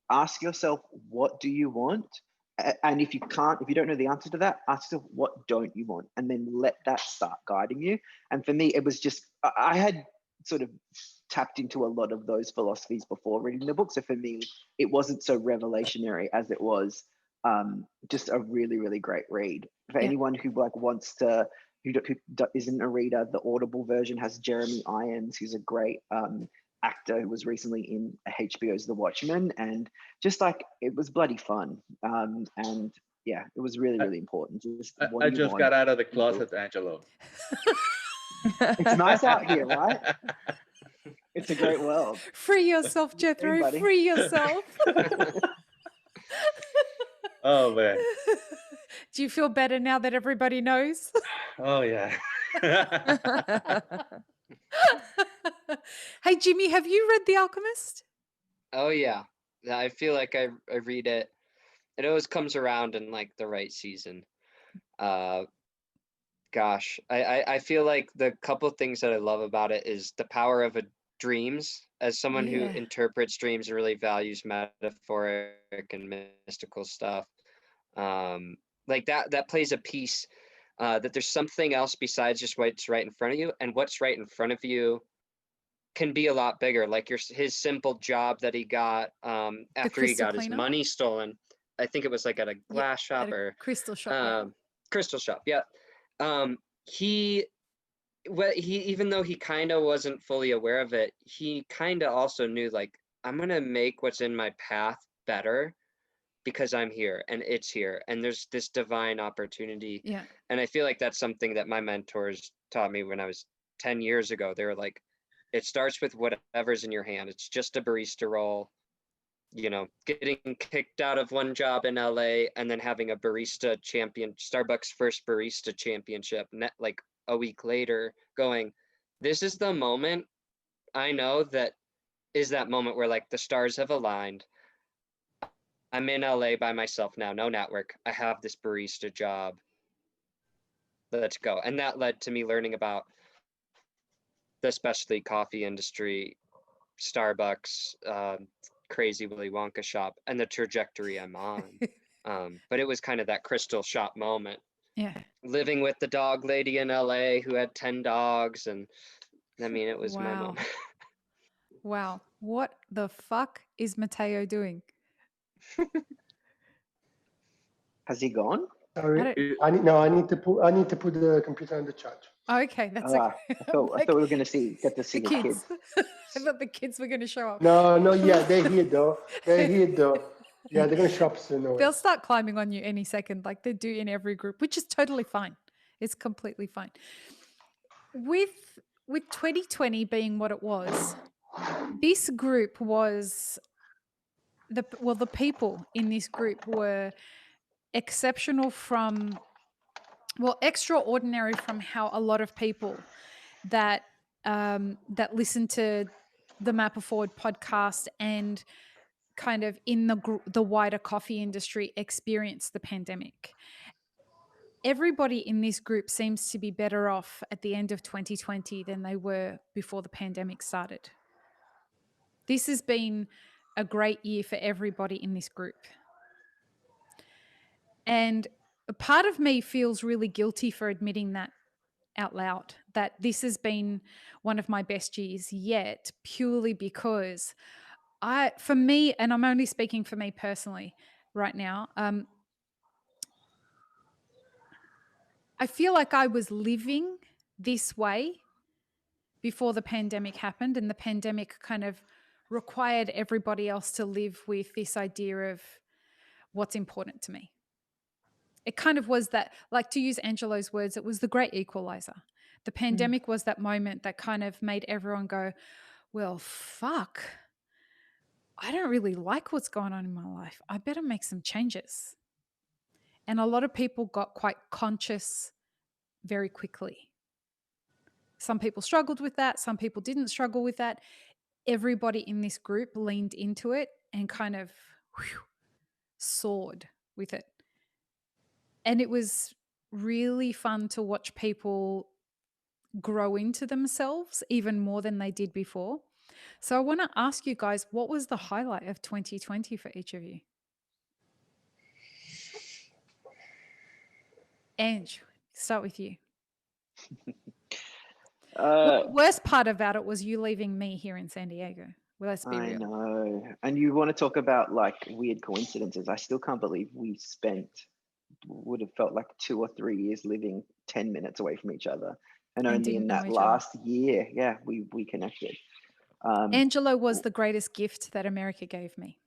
Ask yourself, what do you want? And if you don't know the answer to that, ask yourself, what don't you want? And then let that start guiding you. And for me, it was just, I had sort of tapped into a lot of those philosophies before reading the book. So for me, it wasn't so revelationary as it was just a really, really great read. For anyone who wants to, who isn't a reader, the Audible version has Jeremy Irons, who's a great actor who was recently in HBO's The Watchmen, and just like it was bloody fun. And yeah, it was really, really important. I just got out of the closet, Angelo. It's nice out here, right? It's a great world. Free yourself, Jethro. buddy. Free yourself. Oh man. Do you feel better now that everybody knows? Oh yeah. Hey, Jimmy, have you read The Alchemist? Oh yeah. I feel like I read it. It always comes around in like the right season. Gosh, I feel like the couple things that I love about it is the power of dreams. As someone who Yeah. interprets dreams and really values metaphoric and mystical stuff, like that plays a piece. That there's something else besides just what's right in front of you, and what's right in front of you can be a lot bigger. Like his simple job that he got after he crystal got his cleaner? money stolen. I think it was like at a glass shop At a or crystal shop. Yeah. crystal shop. Yeah. He even though he kind of wasn't fully aware of it, he kind of also knew, like, I'm gonna make what's in my path better because I'm here and it's here and there's this divine opportunity. Yeah. And I feel like that's something that my mentors taught me when I was 10 years ago. They were like, it starts with whatever's in your hand. It's just a barista role, you know, getting kicked out of one job in LA and then having a Starbucks first barista championship, like a week later, going, this is the moment I know that is that moment where like the stars have aligned. I'm in LA by myself now, no network. I have this barista job. Let's go. And that led to me learning about the specialty coffee industry, Starbucks, crazy Willy Wonka shop, and the trajectory I'm on. But it was kind of that crystal shop moment. Yeah. Living with the dog lady in LA who had 10 dogs. And I mean, it was my Wow. moment. Wow. What the fuck is Matteo doing? Has he gone? Sorry, I need to put the computer on the charge. Oh, okay, that's Ah, okay. I thought we were going to get to see the the kids. kids. I thought the kids were going to show up. No, yeah, they're here though. Yeah, they're gonna show up soon. No They'll worries. start climbing on you any second, like they do in every group, which is totally fine. It's completely fine. With 2020 being what it was, this group was the people in this group were exceptional extraordinary from how a lot of people that that listen to the Map It Forward podcast and kind of in the wider coffee industry experience the pandemic. Everybody in this group seems to be better off at the end of 2020 than they were before the pandemic started. This has been a great year for everybody in this group. And a part of me feels really guilty for admitting that out loud, that this has been one of my best years yet, purely because for me, and I'm only speaking for me personally right now, I feel like I was living this way before the pandemic happened, and the pandemic kind of required everybody else to live with this idea of what's important to me. It kind of was that, like, to use Angelo's words, it was the great equalizer. The pandemic was that moment that kind of made everyone go, well, fuck, I don't really like what's going on in my life. I better make some changes. And a lot of people got quite conscious very quickly. Some people struggled with that. Some people didn't struggle with that. Everybody in this group leaned into it and kind of soared with it. And it was really fun to watch people grow into themselves even more than they did before. So I want to ask you guys, what was the highlight of 2020 for each of you? Ange, start with you. The worst part about it was you leaving me here in San Diego. Well, let's be real. I know. And you want to talk about like weird coincidences. I still can't believe we would have felt like 2 or 3 years living 10 minutes away from each other. And only in that last year, we connected. Angelo was the greatest gift that America gave me.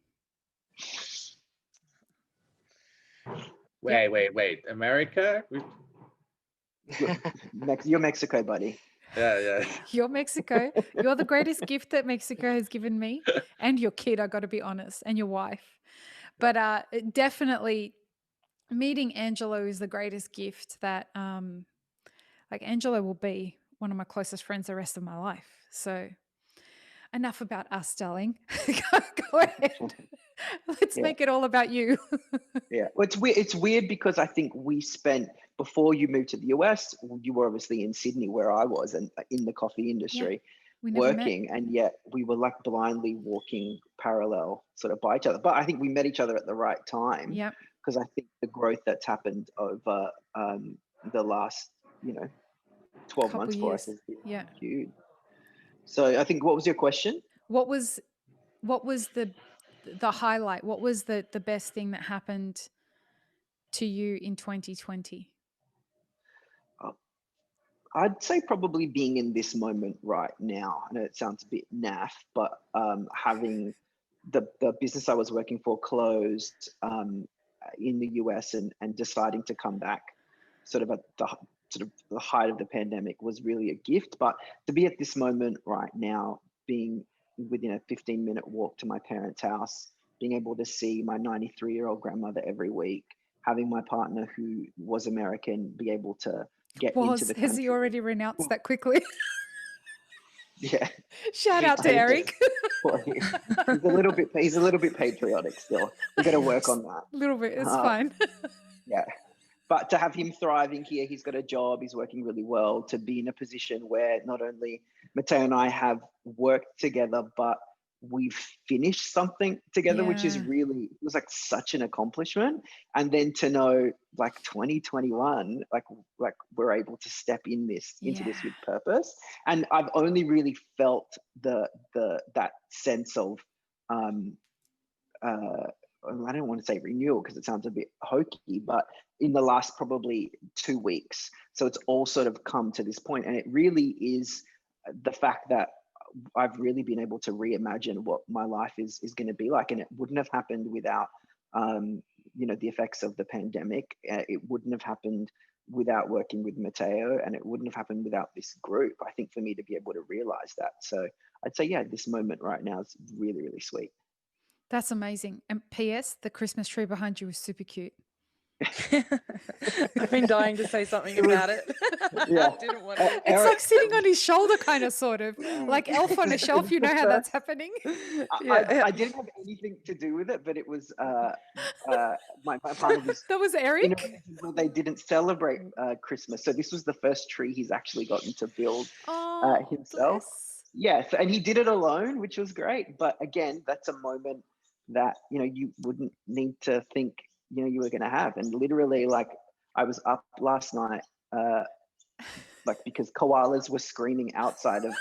Wait. America? You're Mexico, buddy. Yeah. You're Mexico. You're the greatest gift that Mexico has given me, and your kid, I got to be honest, and your wife. But definitely meeting Angelo is the greatest gift that, like, Angelo will be one of my closest friends the rest of my life. So enough about us, darling. Go ahead. Let's Yeah. make it all about you. Yeah, well, it's weird because I think we spent, before you moved to the US, you were obviously in Sydney where I was, and in the coffee industry, We never met. working, and yet we were like blindly walking parallel sort of by each other. But I think we met each other at the right time, Yep. because I think the growth that's happened over the last 12 Couple months for us years. has been Yeah. huge. So I think, what was your question? What was the highlight? What was the best thing that happened to you in 2020? I'd say probably being in this moment right now. I know it sounds a bit naff, but having the business I was working for closed in the US, and deciding to come back sort of at the height of the pandemic was really a gift. But to be at this moment right now, being within a 15-minute walk to my parents' house, being able to see my 93-year-old grandmother every week, having my partner who was American be able to get into the country. Has he already renounced that quickly? Yeah. Shout out to I Eric. He's a little bit patriotic still. We've got to work on that. A little bit, it's fine. Yeah. But to have him thriving here, he's got a job, he's working really well, to be in a position where not only Matteo and I have worked together, but we've finished something together, which is really, it was like such an accomplishment. And then to know, like, 2021, like we're able to step into this with purpose. And I've only really felt that sense of I don't want to say renewal because it sounds a bit hokey, but in the last probably 2 weeks. So it's all sort of come to this point, and it really is the fact that I've really been able to reimagine what my life is going to be like, and it wouldn't have happened without the effects of the pandemic. It wouldn't have happened without working with Matteo, and it wouldn't have happened without this group. I think for me to be able to realize that, so I'd say this moment right now is really, really sweet. That's amazing. And P.S., the Christmas tree behind you was super cute. I've been dying to say something about it. Yeah. I didn't want to. It's like sitting on his shoulder, kind of, sort of like Elf on a Shelf. You know how that's happening. I didn't have anything to do with it, but it was my partner was. That was Eric. In a region where they didn't celebrate Christmas, so this was the first tree he's actually gotten to build himself. Yes, and he did it alone, which was great. But again, that's a moment that you wouldn't need to think you were going to have. And literally, like, I was up last night because koalas were screaming outside of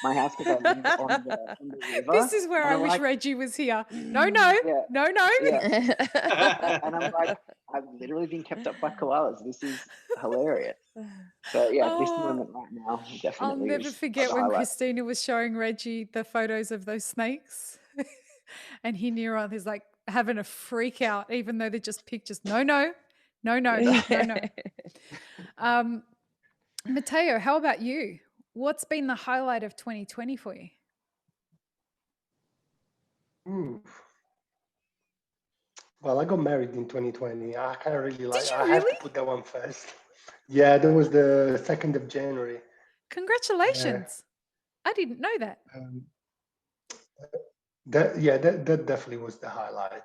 my house because I live on the river. This is where I wish Reggie was here. No. Yeah. Yeah. And I'm like, I've literally been kept up by koalas. This is hilarious. So this moment right now, definitely. I'll never forget when Kristina was showing Reggie the photos of those snakes. And he near on, he's like having a freak out, even though they're just pictures. No. Matteo, how about you? What's been the highlight of 2020 for you? Well, I got married in 2020. I kind of really like. Did you I really? have to put that one first. Yeah, that was the 2nd of January. Congratulations! I didn't know that. That definitely was the highlight.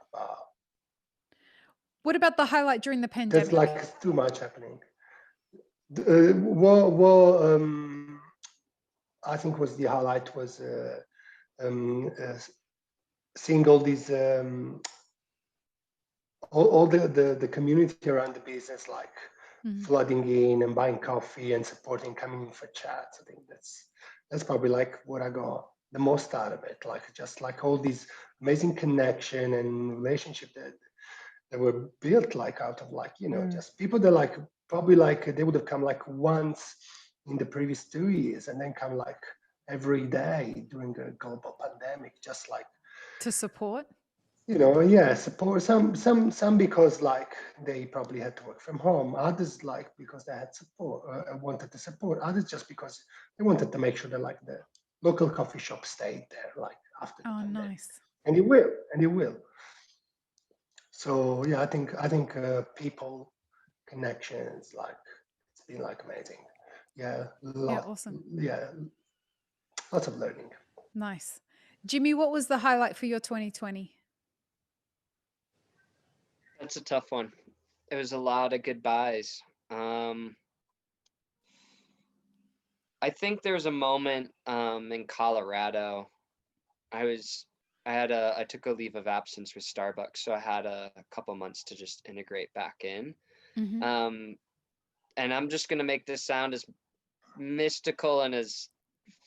What about the highlight during the pandemic? There's like too much happening. I think the highlight was seeing all these all the community around the business, like flooding in and buying coffee and supporting, coming in for chats. I think that's probably like what I got the most out of it. Like just like all these amazing connection and relationship that were built like out of like just people that like probably like they would have come like once in the previous 2 years and then come like every day during a global pandemic, just like to support. you know, yeah, support some because like they probably had to work from home. Others like because they had support, wanted to support. Others just because they wanted to make sure that like the local coffee shop stayed there like after the Oh, pandemic. nice. And it will, and it will. So yeah, I think people connections, like it's been like amazing. Yeah, Yeah, awesome. yeah, lots of learning. Nice. Jimmy, what was the highlight for your 2020? That's a tough one. It was a lot of goodbyes. I think there was a moment in Colorado. I took a leave of absence with Starbucks, so I had a couple months to just integrate back in. Mm-hmm. And I'm just gonna make this sound as mystical and as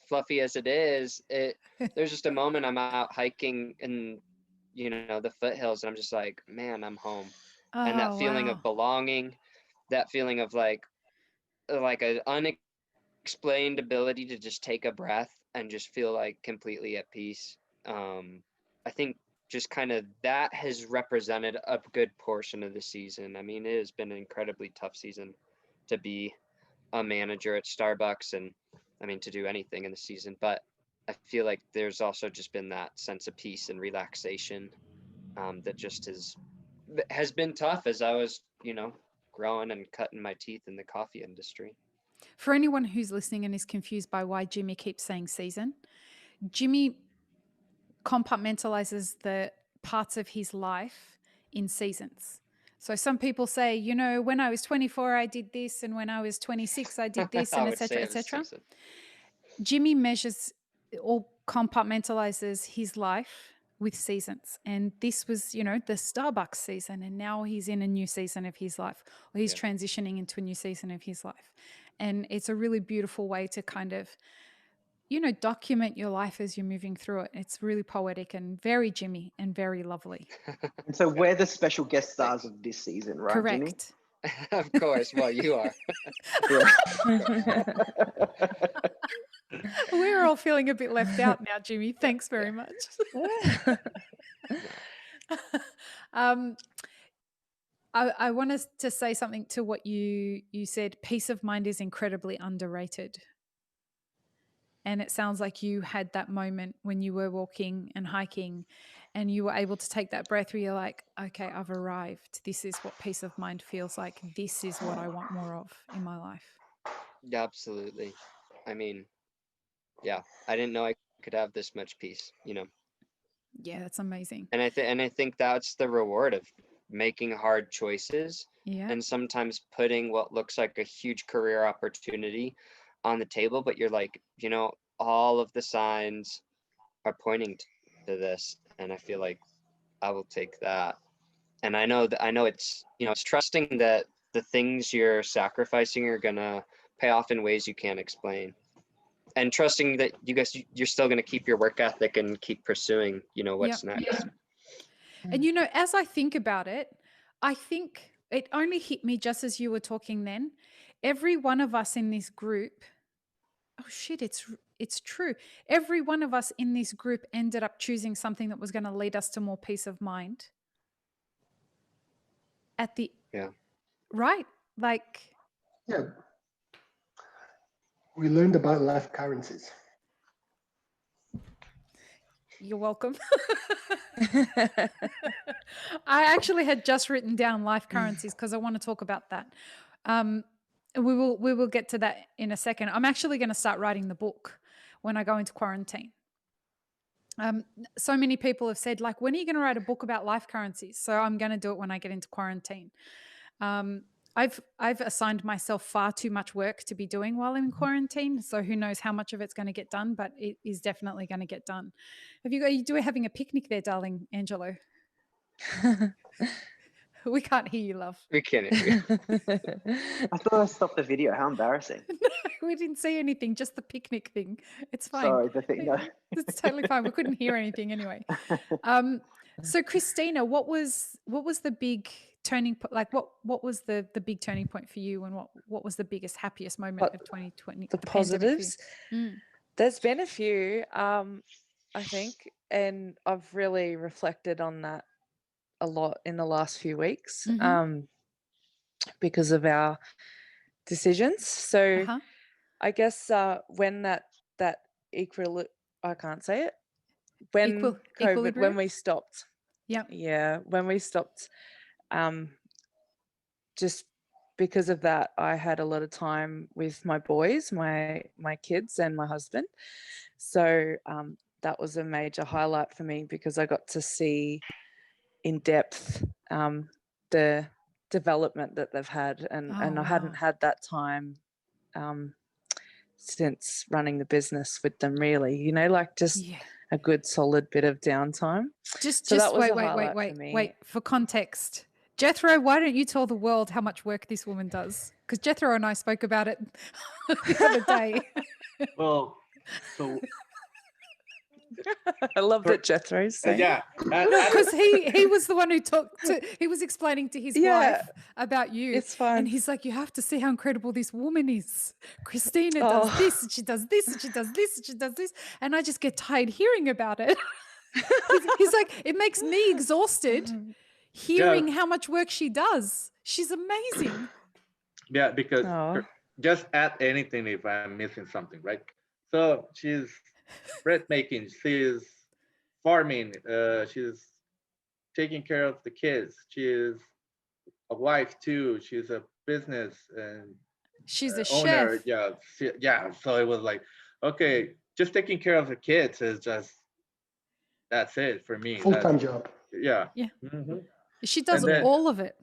fluffy as it is. There's just a moment I'm out hiking in, the foothills, and I'm just like, man, I'm home. And that feeling of belonging, that feeling of like an unexplained ability to just take a breath and just feel like completely at peace. I think just kind of that has represented a good portion of the season. I mean, it has been an incredibly tough season to be a manager at Starbucks, and I mean, to do anything in the season, but I feel like there's also just been that sense of peace and relaxation that just has been tough as I was, growing and cutting my teeth in the coffee industry. For anyone who's listening and is confused by why Jimmy keeps saying season, Jimmy compartmentalizes the parts of his life in seasons. So some people say, when I was 24, I did this, and when I was 26, I did this, and et cetera, et cetera. Jimmy measures or compartmentalizes his life with seasons. And this was, the Starbucks season. And now he's in a new season of his life, or he's transitioning into a new season of his life. And it's a really beautiful way to kind of, document your life as you're moving through it. It's really poetic and very Jimmy and very lovely. And so we're the special guest stars of this season, right, Correct. Jimmy? Of course. Well, you are. We're all feeling a bit left out now, Jimmy. Thanks very much. I want us to say something to what you said. Peace of mind is incredibly underrated. And it sounds like you had that moment when you were walking and hiking and you were able to take that breath where you're like, okay, I've arrived. This is what peace of mind feels like. This is what I want more of in my life. Yeah, absolutely. I mean, yeah, I didn't know I could have this much peace, Yeah, that's amazing. And I think that's the reward of making hard choices. Yeah. And sometimes putting what looks like a huge career opportunity on the table, but you're like, all of the signs are pointing to this, and I feel like I will take that. And I know it's, it's trusting that the things you're sacrificing are gonna pay off in ways you can't explain, and trusting that you're still gonna keep your work ethic and keep pursuing, what's next. And as I think about it, I think it only hit me just as you were talking then. Every one of us in this group, oh shit, it's true. Every one of us in this group ended up choosing something that was going to lead us to more peace of mind. Right? Like, yeah, we learned about life currencies. You're welcome. I actually had just written down life currencies because I want to talk about that. We will get to that in a second. I'm actually going to start writing the book when I go into quarantine. So many people have said, like, when are you going to write a book about life currencies? So I'm going to do it when I get into quarantine. I've assigned myself far too much work to be doing while I'm in quarantine. So who knows how much of it's going to get done, but it is definitely going to get done. Are you having a picnic there, darling Angelo? We can't hear you, love. We can't hear you. I thought I stopped the video. How embarrassing. No, we didn't see anything, just the picnic thing. It's fine. Sorry, the thing. No. It's totally fine. We couldn't hear anything anyway. So Kristina, what was the big turning point? Like what was the big turning point for you, and what was the biggest, happiest moment of 2020? The positives. There's been a few. I think and I've really reflected on that a lot in the last few weeks, because of our decisions. So I guess when that I can't say it, when COVID, when we stopped, when we stopped, just because of that, I had a lot of time with my boys, my kids and my husband. So that was a major highlight for me, because I got to see in depth the development that they've had, and I hadn't had that time since running the business with them, really, you know, like just a good solid bit of downtime. Just wait, for context. Jethro, why don't you tell the world how much work this woman does? Because Jethro and I spoke about it the other day. Well, so I love that Jethro's saying. Because he was the one who he was explaining to his wife about you. It's fine. And he's like, you have to see how incredible this woman is. Kristina does this, and she does this, and she does this, and she does this. And I just get tired hearing about it. He's like, it makes me exhausted hearing how much work she does. She's amazing. Yeah, because just add anything if I'm missing something, right? So she's bread making, she's farming, she's taking care of the kids, she's a wife too, she's a business and she's a owner. chef. So it was like, okay, just taking care of the kids is just, that's it for me. Full-time job. She does all of it.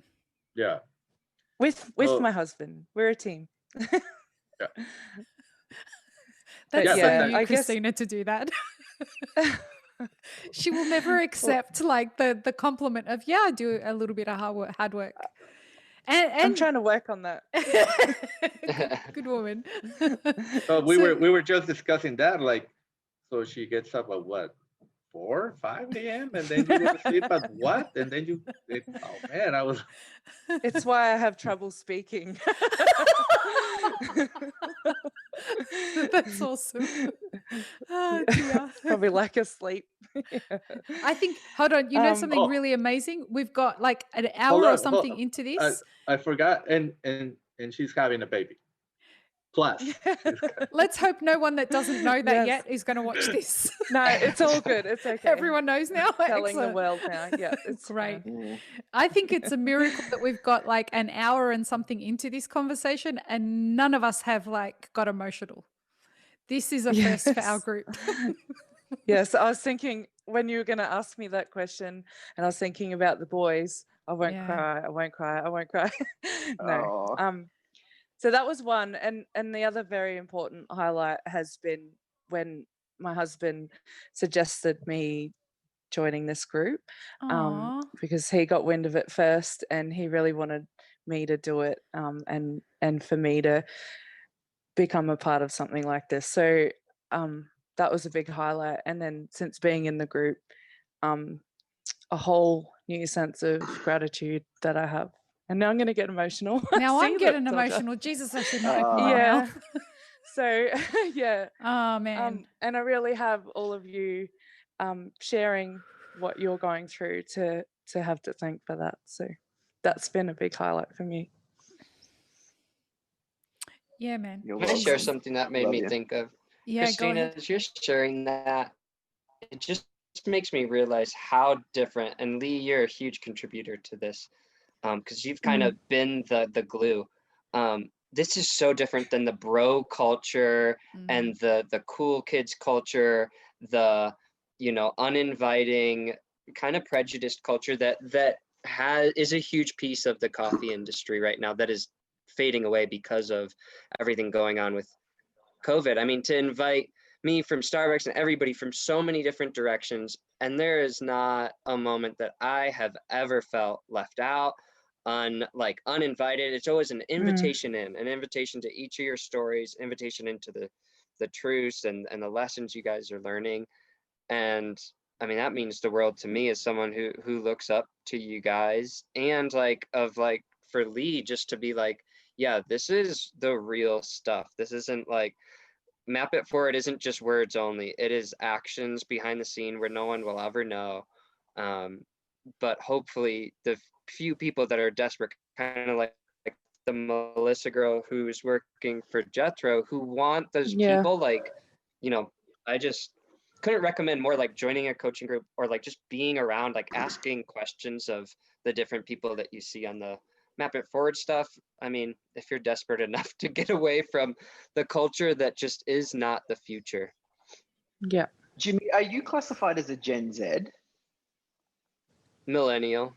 With my husband, we're a team. That's so you, Kristina, to do that. She will never accept like the compliment of I do a little bit of hard work. And I'm trying to work on that. Good woman. So we were just discussing that, like, so she gets up at what, 4, 5 a.m. and then you go to sleep at what? And then oh man, I was. It's why I have trouble speaking. That's awesome. Oh, dear. Probably lack of sleep. I think, hold on, you know something really amazing? We've got like an hour or something into this. I forgot, and she's having a baby. Plus. Let's hope no one that doesn't know that yet is going to watch this. No, it's all good. It's okay. Everyone knows now. Telling the world now. Yeah, it's great. I think it's a miracle that we've got like an hour and something into this conversation and none of us have like got emotional. This is a first for our group. Yes, I was thinking when you were going to ask me that question and I was thinking about the boys, I won't cry, I won't cry, I won't cry. No. So that was one. And the other very important highlight has been when my husband suggested me joining this group, because he got wind of it first and he really wanted me to do it, and for me to become a part of something like this. So that was a big highlight. And then since being in the group, a whole new sense of gratitude that I have. And now I'm going to get emotional. Now I'm getting emotional. Jesus, I should not open my mouth. So, Oh, man. and I really have all of you sharing what you're going through to have to thank for that. So that's been a big highlight for me. Yeah, man. Can I share something that made me think of? Yeah, Kristina, as you're sharing that, it just makes me realize how different, and Lee, you're a huge contributor to this, because you've kind of been the glue. This is so different than the bro culture and the cool kids culture, the uninviting kind of prejudiced culture that is a huge piece of the coffee industry right now that is fading away because of everything going on with COVID. I mean, to invite me from Starbucks and everybody from so many different directions, and there is not a moment that I have ever felt left out, uninvited. It's always an invitation an invitation to each of your stories, invitation into the truths and the lessons you guys are learning. And I mean, that means the world to me as someone who looks up to you guys, and for Lee, just to be like, yeah, this is the real stuff. This isn't like Map It Forward isn't just words only. It is actions behind the scene where no one will ever know. But hopefully the few people that are desperate, kind of like the Melissa girl who's working for Jethro, who want those people, like, you know, I just couldn't recommend more, like joining a coaching group or like just being around, like asking questions of the different people that you see on the Map It Forward stuff. I mean, if you're desperate enough to get away from the culture that just is not the future. Yeah. Jimmy, are you classified as a Gen Z? Millennial.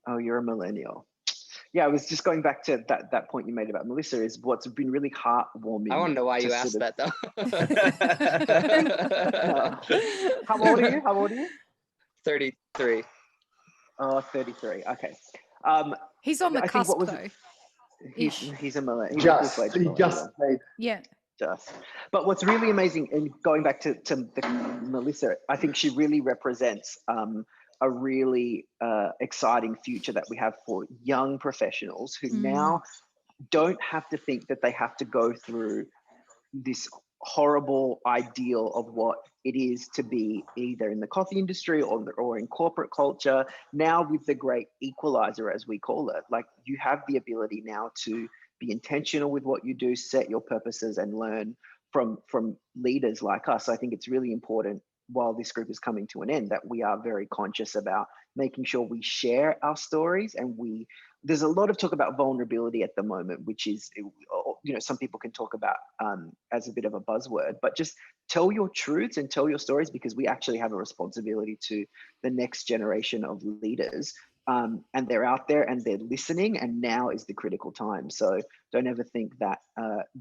Oh, you're a millennial. Yeah, I was just going back to that point you made about Melissa. Is what's been really heartwarming. I want to know why you sort asked of- that though. How old are you? How old are you? 33. Oh, 33. Okay. He's on the I think cusp, what was though. he's a millennial. He just made. Yeah. Just. But what's really amazing, and going back to Melissa, I think she really represents a really exciting future that we have for young professionals who now don't have to think that they have to go through this horrible ideal of what it is to be either in the coffee industry or in corporate culture. Now with the great equalizer, as we call it, like you have the ability now to be intentional with what you do, set your purposes, and learn from leaders like us. I think it's really important, while this group is coming to an end, that we are very conscious about making sure we share our stories. And there's a lot of talk about vulnerability at the moment, which is, you know, some people can talk about as a bit of a buzzword, but just tell your truths and tell your stories, because we actually have a responsibility to the next generation of leaders. And they're out there and they're listening, and now is the critical time. So don't ever think that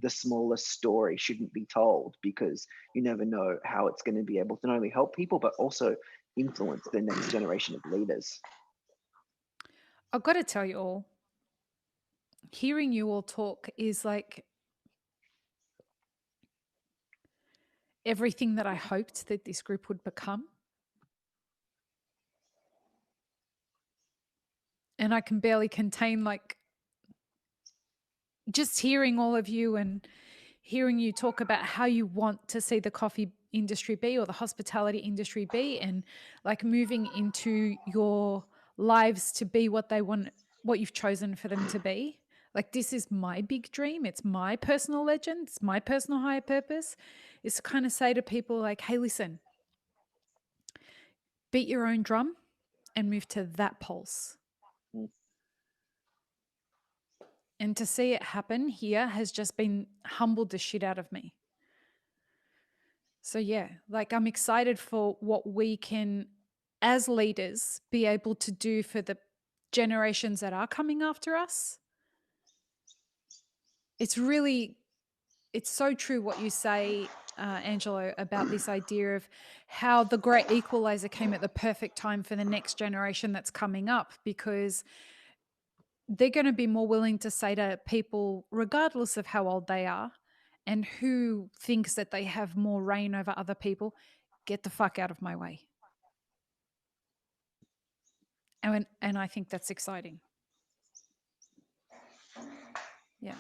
the smallest story shouldn't be told, because you never know how it's going to be able to not only help people, but also influence the next generation of leaders. I've got to tell you all, hearing you all talk is like everything that I hoped that this group would become. And I can barely contain, like, just hearing all of you and hearing you talk about how you want to see the coffee industry be, or the hospitality industry be, and like moving into your lives to be what they want, what you've chosen for them to be. Like, this is my big dream. It's my personal legend. It's my personal higher purpose, is to kind of say to people like, hey, listen, beat your own drum and move to that pulse. And to see it happen here has just been humbled the shit out of me. So yeah, like I'm excited for what we can, as leaders, be able to do for the generations that are coming after us. It's so true what you say, Angelo, about this idea of how the great equalizer came at the perfect time for the next generation that's coming up, because they're going to be more willing to say to people, regardless of how old they are and who thinks that they have more reign over other people, get the fuck out of my way. And I think that's exciting. Yeah.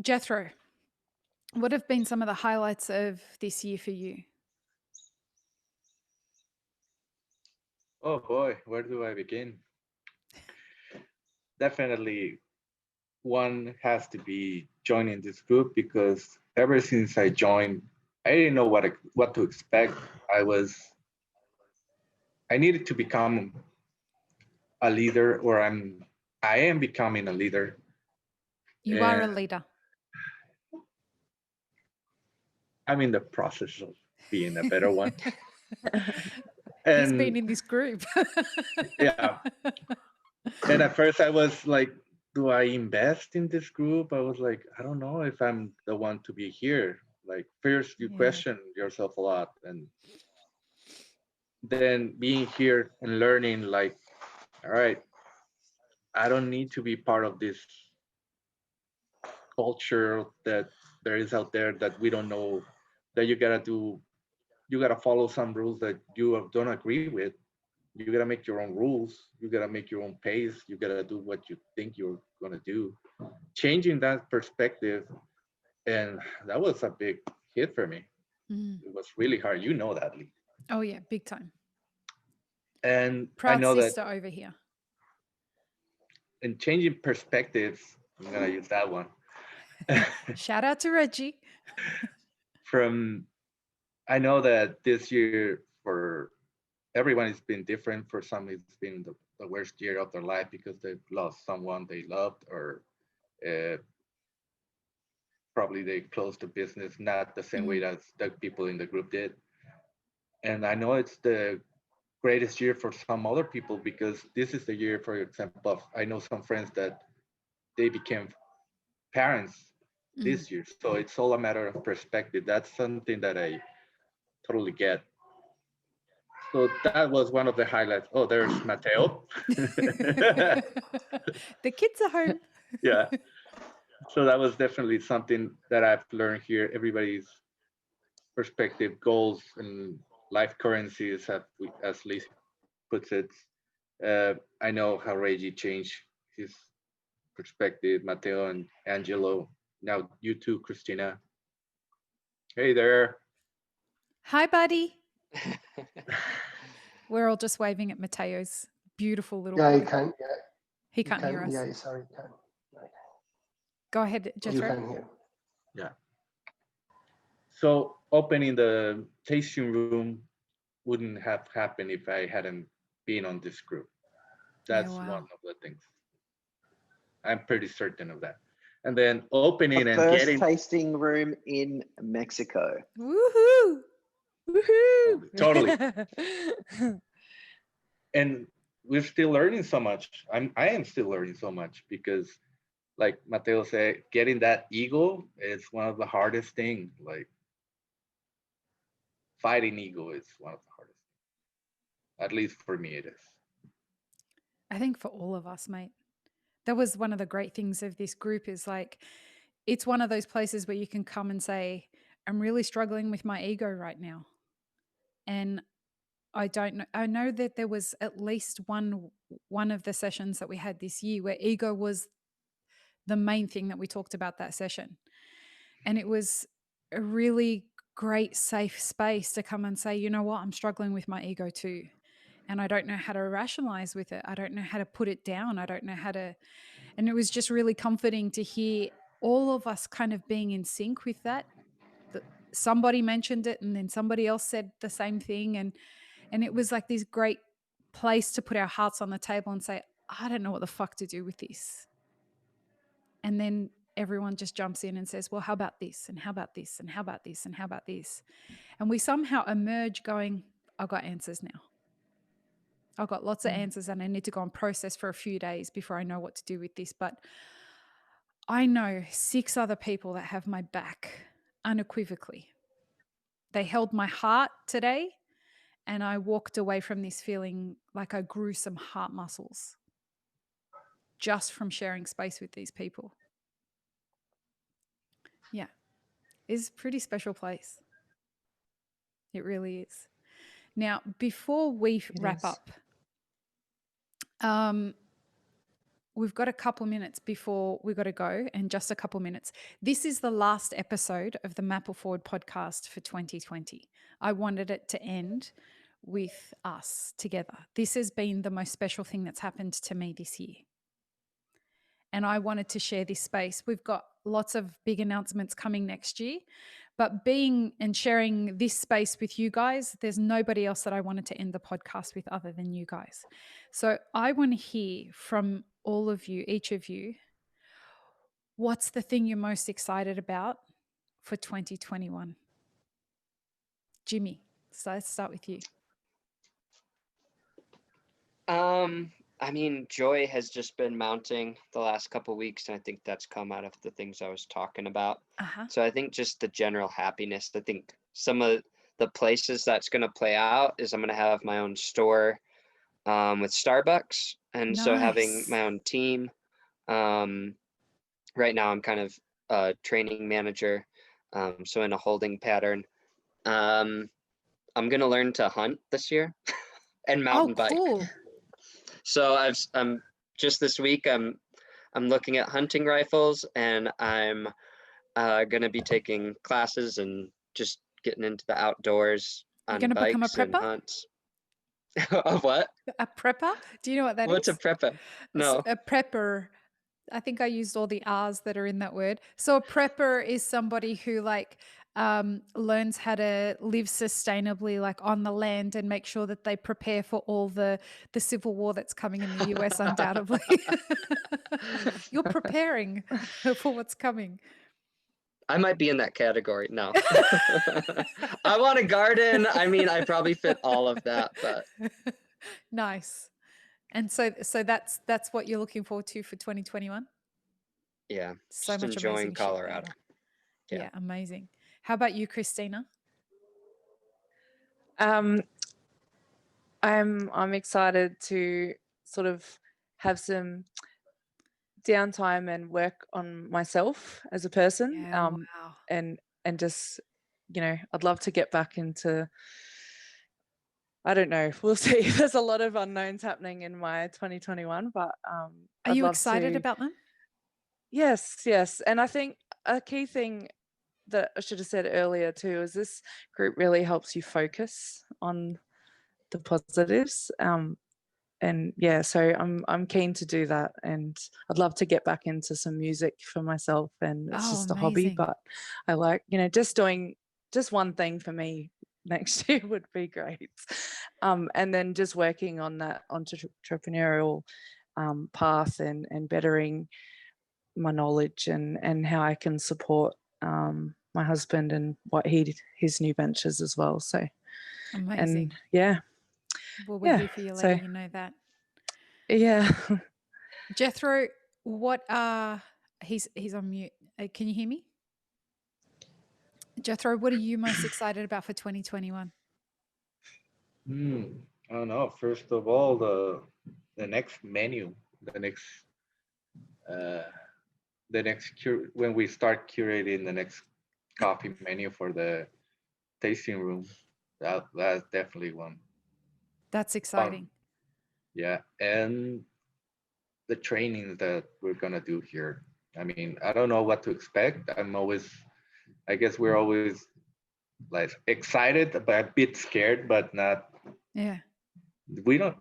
Jethro, what have been some of the highlights of this year for you? Oh boy, where do I begin? Definitely one has to be joining this group, because ever since I joined, I didn't know what to expect. I needed to become a leader, or I am becoming a leader. You are a leader. I'm in the process of being a better one. He's been in this group. Yeah. And at first I was like, do I invest in this group? I was like, I don't know if I'm the one to be here. Like, first you question yourself a lot, and then being here and learning, like, all right, I don't need to be part of this culture that there is out there that we don't know, that you gotta follow some rules that you don't agree with. You gotta make your own rules. You gotta make your own pace. You gotta do what you think you're gonna do. Changing that perspective And that was a big hit for me. Mm. It was really hard. You know that, Lee. Oh yeah, big time. And I Proud know that sister over here. in changing perspectives, I'm gonna use that one. Shout out to Reggie. I know that this year for everyone it's been different. For some, it's been the worst year of their life because they've lost someone they loved, or probably they closed the business not the same way as the people in the group did. And I know it's the greatest year for some other people because this is the year, for example, of, I know some friends that they became parents this year. So it's all a matter of perspective. That's something that I totally get. So that was one of the highlights. Oh, there's Matteo. The kids are home. Yeah. So that was definitely something that I've learned here. Everybody's perspective, goals, and life currencies, as Lee puts it. I know how Reggie changed his perspective, Matteo and Angelo. Now you too, Kristina. Hey there. Hi, buddy. We're all just waving at Matteo's beautiful little Yeah, boy. you can. Yeah, He can't hear us. Yeah, sorry, you can. Go ahead, You Jethro. can hear. Yeah. So opening the tasting room wouldn't have happened if I hadn't been on this group. That's wow. one of the things. I'm pretty certain of that. And then opening The and first getting tasting room in Mexico. Woohoo! Woohoo! totally. And we're still learning so much. I am still learning so much because, like Matteo said, getting that ego is one of the hardest things. Like fighting ego is one of the hardest things. At least for me, it is. I think for all of us, mate. That was one of the great things of this group is like, it's one of those places where you can come and say, I'm really struggling with my ego right now. And I don't know. I know that there was at least one of the sessions that we had this year where ego was the main thing that we talked about that session. And it was a really great, safe space to come and say, you know what, I'm struggling with my ego too. And I don't know how to rationalize with it. I don't know how to put it down. I don't know how to. And it was just really comforting to hear all of us kind of being in sync with that. Somebody mentioned it and then somebody else said the same thing. And it was like this great place to put our hearts on the table and say, I don't know what the fuck to do with this. And then everyone just jumps in and says, well, how about this? And how about this? And how about this? And how about this? And we somehow emerge going, I've got answers now. I've got lots of answers and I need to go and process for a few days before I know what to do with this. But I know 6 other people that have my back unequivocally. They held my heart today and I walked away from this feeling like I grew some heart muscles just from sharing space with these people. Yeah, it's a pretty special place. It really is. Now, before we wrap up, we've got a couple minutes before we got to go, and just a couple minutes. This is the last episode of the Map Forward podcast for 2020. I wanted it to end with us together. This has been the most special thing that's happened to me this year. And I wanted to share this space. We've got lots of big announcements coming next year, but being and sharing this space with you guys, there's nobody else that I wanted to end the podcast with other than you guys. So I want to hear from all of you, each of you, what's the thing you're most excited about for 2021? Jimmy, so let's start with you. I mean, joy has just been mounting the last couple of weeks, and I think that's come out of the things I was talking about. So I think just the general happiness. I think some of the places that's going to play out is I'm going to have my own store with Starbucks, and so having my own team. Right now, I'm kind of a training manager, so in a holding pattern. I'm going to learn to hunt this year and mountain bike. Cool. So just this week I'm looking at hunting rifles, and I'm gonna be taking classes and just getting into the outdoors You're on going to become a bikes and prepper? hunts. Of what? A prepper? Do you know what that is? What's a prepper? No. A prepper. I think I used all the R's that are in that word. So a prepper is somebody who learns how to live sustainably, like on the land, and make sure that they prepare for all the civil war that's coming in the US, undoubtedly. You're preparing for what's coming. I might be in that category. No. I want a garden. I mean, I probably fit all of that, but Nice. And so that's what you're looking forward to for 2021? yeah, So just much enjoying amazing shit going Colorado. on. Yeah. Yeah, amazing. How about you, Kristina? I'm excited to sort of have some downtime and work on myself as a person. Yeah, wow. And just, I'd love to get back into, I don't know, we'll see. There's a lot of unknowns happening in my 2021, but Are I'd you love excited to. about them? Yes. And I think a key thing that I should have said earlier too is this group really helps you focus on the positives. And yeah, so I'm keen to do that, and I'd love to get back into some music for myself, and it's just a hobby, amazing. but I like, just doing just one thing for me next year would be great. And then just working on that entrepreneurial path and bettering my knowledge and how I can support my husband and what his new ventures as well. So Amazing. and yeah. Well, we're here for you, letting you know that. Yeah. Jethro, what he's on mute. Can you hear me? Jethro, what are you most excited about for 2021? I don't know. First of all, the next menu, when we start curating the next coffee menu for the tasting room, that's definitely one. That's exciting. Yeah, and the training that we're gonna do here. I mean, I don't know what to expect. I guess we're always like excited, but a bit scared, but not. Yeah.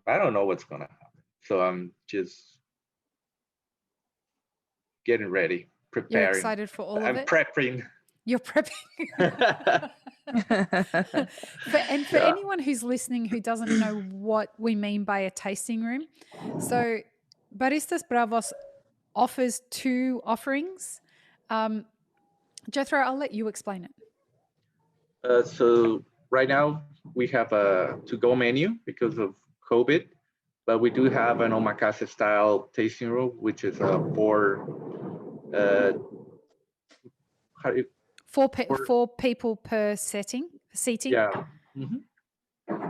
I don't know what's gonna happen. So I'm just getting ready, preparing. You're excited for all of it? I'm prepping. You're prepping. For anyone who's listening who doesn't know what we mean by a tasting room, so Baristas Bravos offers two offerings. Jethro, I'll let you explain it. So right now we have a to-go menu because of COVID, but we do have an omakase style tasting room, which is four people per seating. Yeah,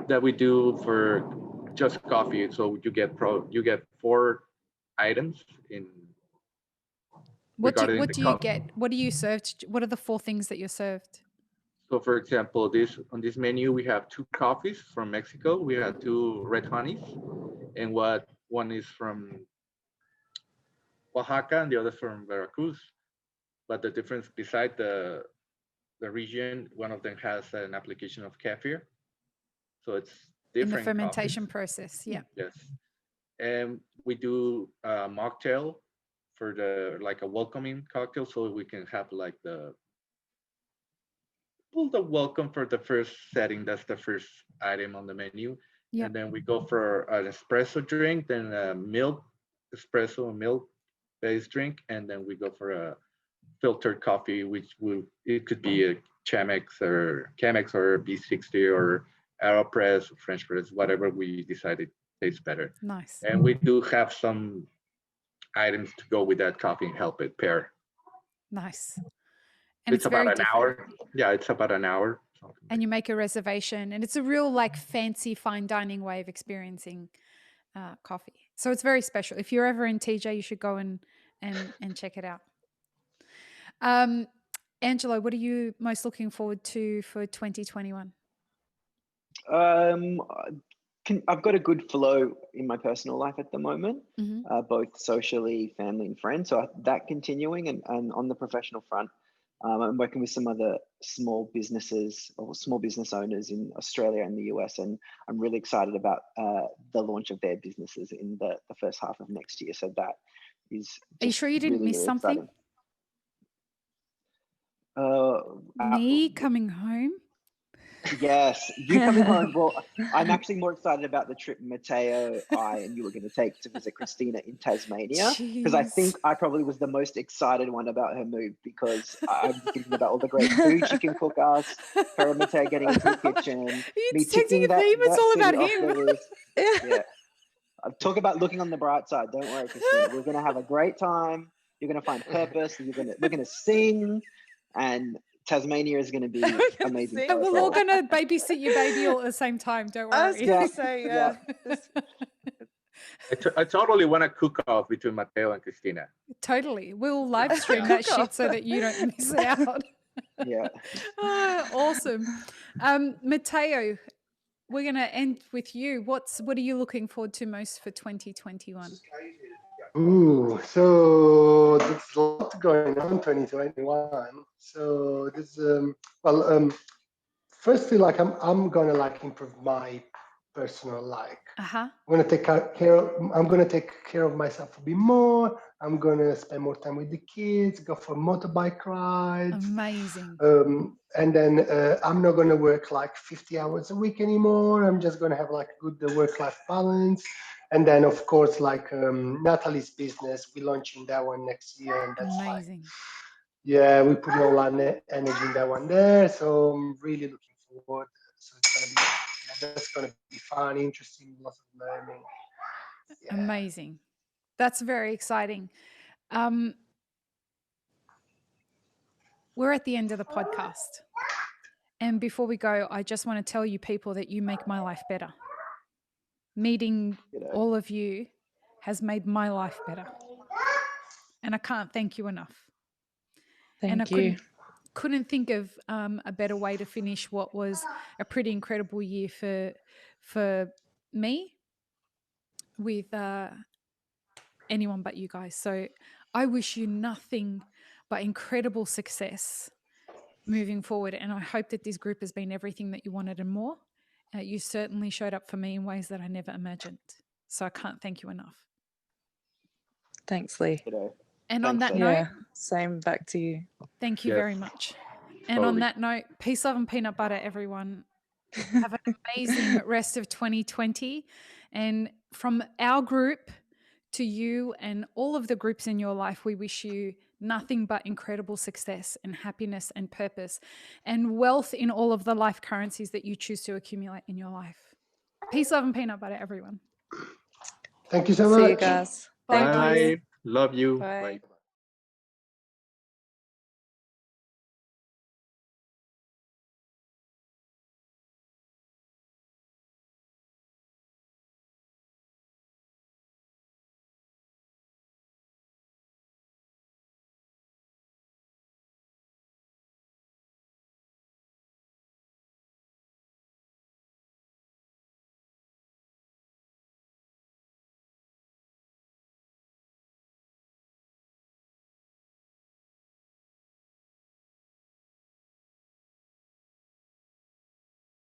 that we do for just coffee. So you get 4 items in. What do you get? What are you served? What are the 4 things that you're served? So for example, on this menu, we have 2 coffees from Mexico. We have 2 red honeys, and one is from Oaxaca and the other from Veracruz. But the difference beside the region, one of them has an application of kefir. So it's different. In the fermentation coffees. Process, yeah. Yes. And we do a mocktail for a welcoming cocktail, so we can have the welcome for the first setting. That's the first item on the menu. Yep. And then we go for an espresso drink, then a espresso milk based drink, and then we go for a filtered coffee, which it could be a Chemex or B60 or AeroPress, French press, whatever we decided tastes better. Nice. And we do have some items to go with that coffee and help it pair. Nice. And it's about very an hour. Yeah, it's about an hour. And you make a reservation, and it's a real fancy fine dining way of experiencing coffee. So it's very special. If you're ever in TJ, you should go and check it out. Angelo, what are you most looking forward to for 2021? I've got a good flow in my personal life at the moment, both socially, family, and friends. So that continuing, and on the professional front, I'm working with some other small businesses or small business owners in Australia and the US, and I'm really excited about the launch of their businesses in the first half of next year. So that is. Are you sure you didn't miss something? Me coming home? Yes, you coming home. Well, I'm actually more excited about the trip Matteo, I, and you were going to take to visit Kristina in Tasmania, because I think I probably was the most excited one about her move, because I'm thinking about all the great food she can cook us, her and Matteo getting into the kitchen. It's texting a theme. It's all about him. Yeah. Talk about looking on the bright side. Don't worry, Kristina. We're going to have a great time. You're going to find purpose. We're going to sing, and Tasmania is going to be amazing. We're all going to babysit your baby all at the same time. Don't worry. I was going to say, yeah. I totally want to cook off between Matteo and Kristina. Totally. We'll live stream that shit so that you don't miss out. Yeah. Awesome. Matteo, we're going to end with you. What are you looking forward to most for 2021? Ooh, so there's a lot going on 2021. So there's firstly, like I'm gonna like improve my personal I'm gonna take care of myself a bit more. I'm gonna spend more time with the kids, go for motorbike rides. Amazing. And then I'm not gonna work like 50 hours a week anymore. I'm just gonna have like good work-life balance. And then of course, like Natalie's business, we're launching that one next year, and that's amazing. Yeah, we put all our energy in that one there. So I'm really looking forward. So that's gonna be fun, interesting, lots of learning. Yeah. Amazing. That's very exciting. We're at the end of the podcast. And before we go, I just want to tell you people that you make my life better. Meeting all of you has made my life better. And I can't thank you enough. Thank you. Couldn't think of a better way to finish what was a pretty incredible year for me with anyone but you guys. So I wish you nothing but incredible success moving forward. And I hope that this group has been everything that you wanted and more. You certainly showed up for me in ways that I never imagined. So I can't thank you enough. Thanks, Lee. And on that note, same back to you. Thank you very much. And on that note, peace, love, and peanut butter, everyone. Have an amazing rest of 2020. And from our group to you and all of the groups in your life, we wish you nothing but incredible success and happiness and purpose and wealth in all of the life currencies that you choose to accumulate in your life. Peace, love, and peanut butter, everyone. Thank you so much. See you guys. Bye. Love you. Bye. Bye.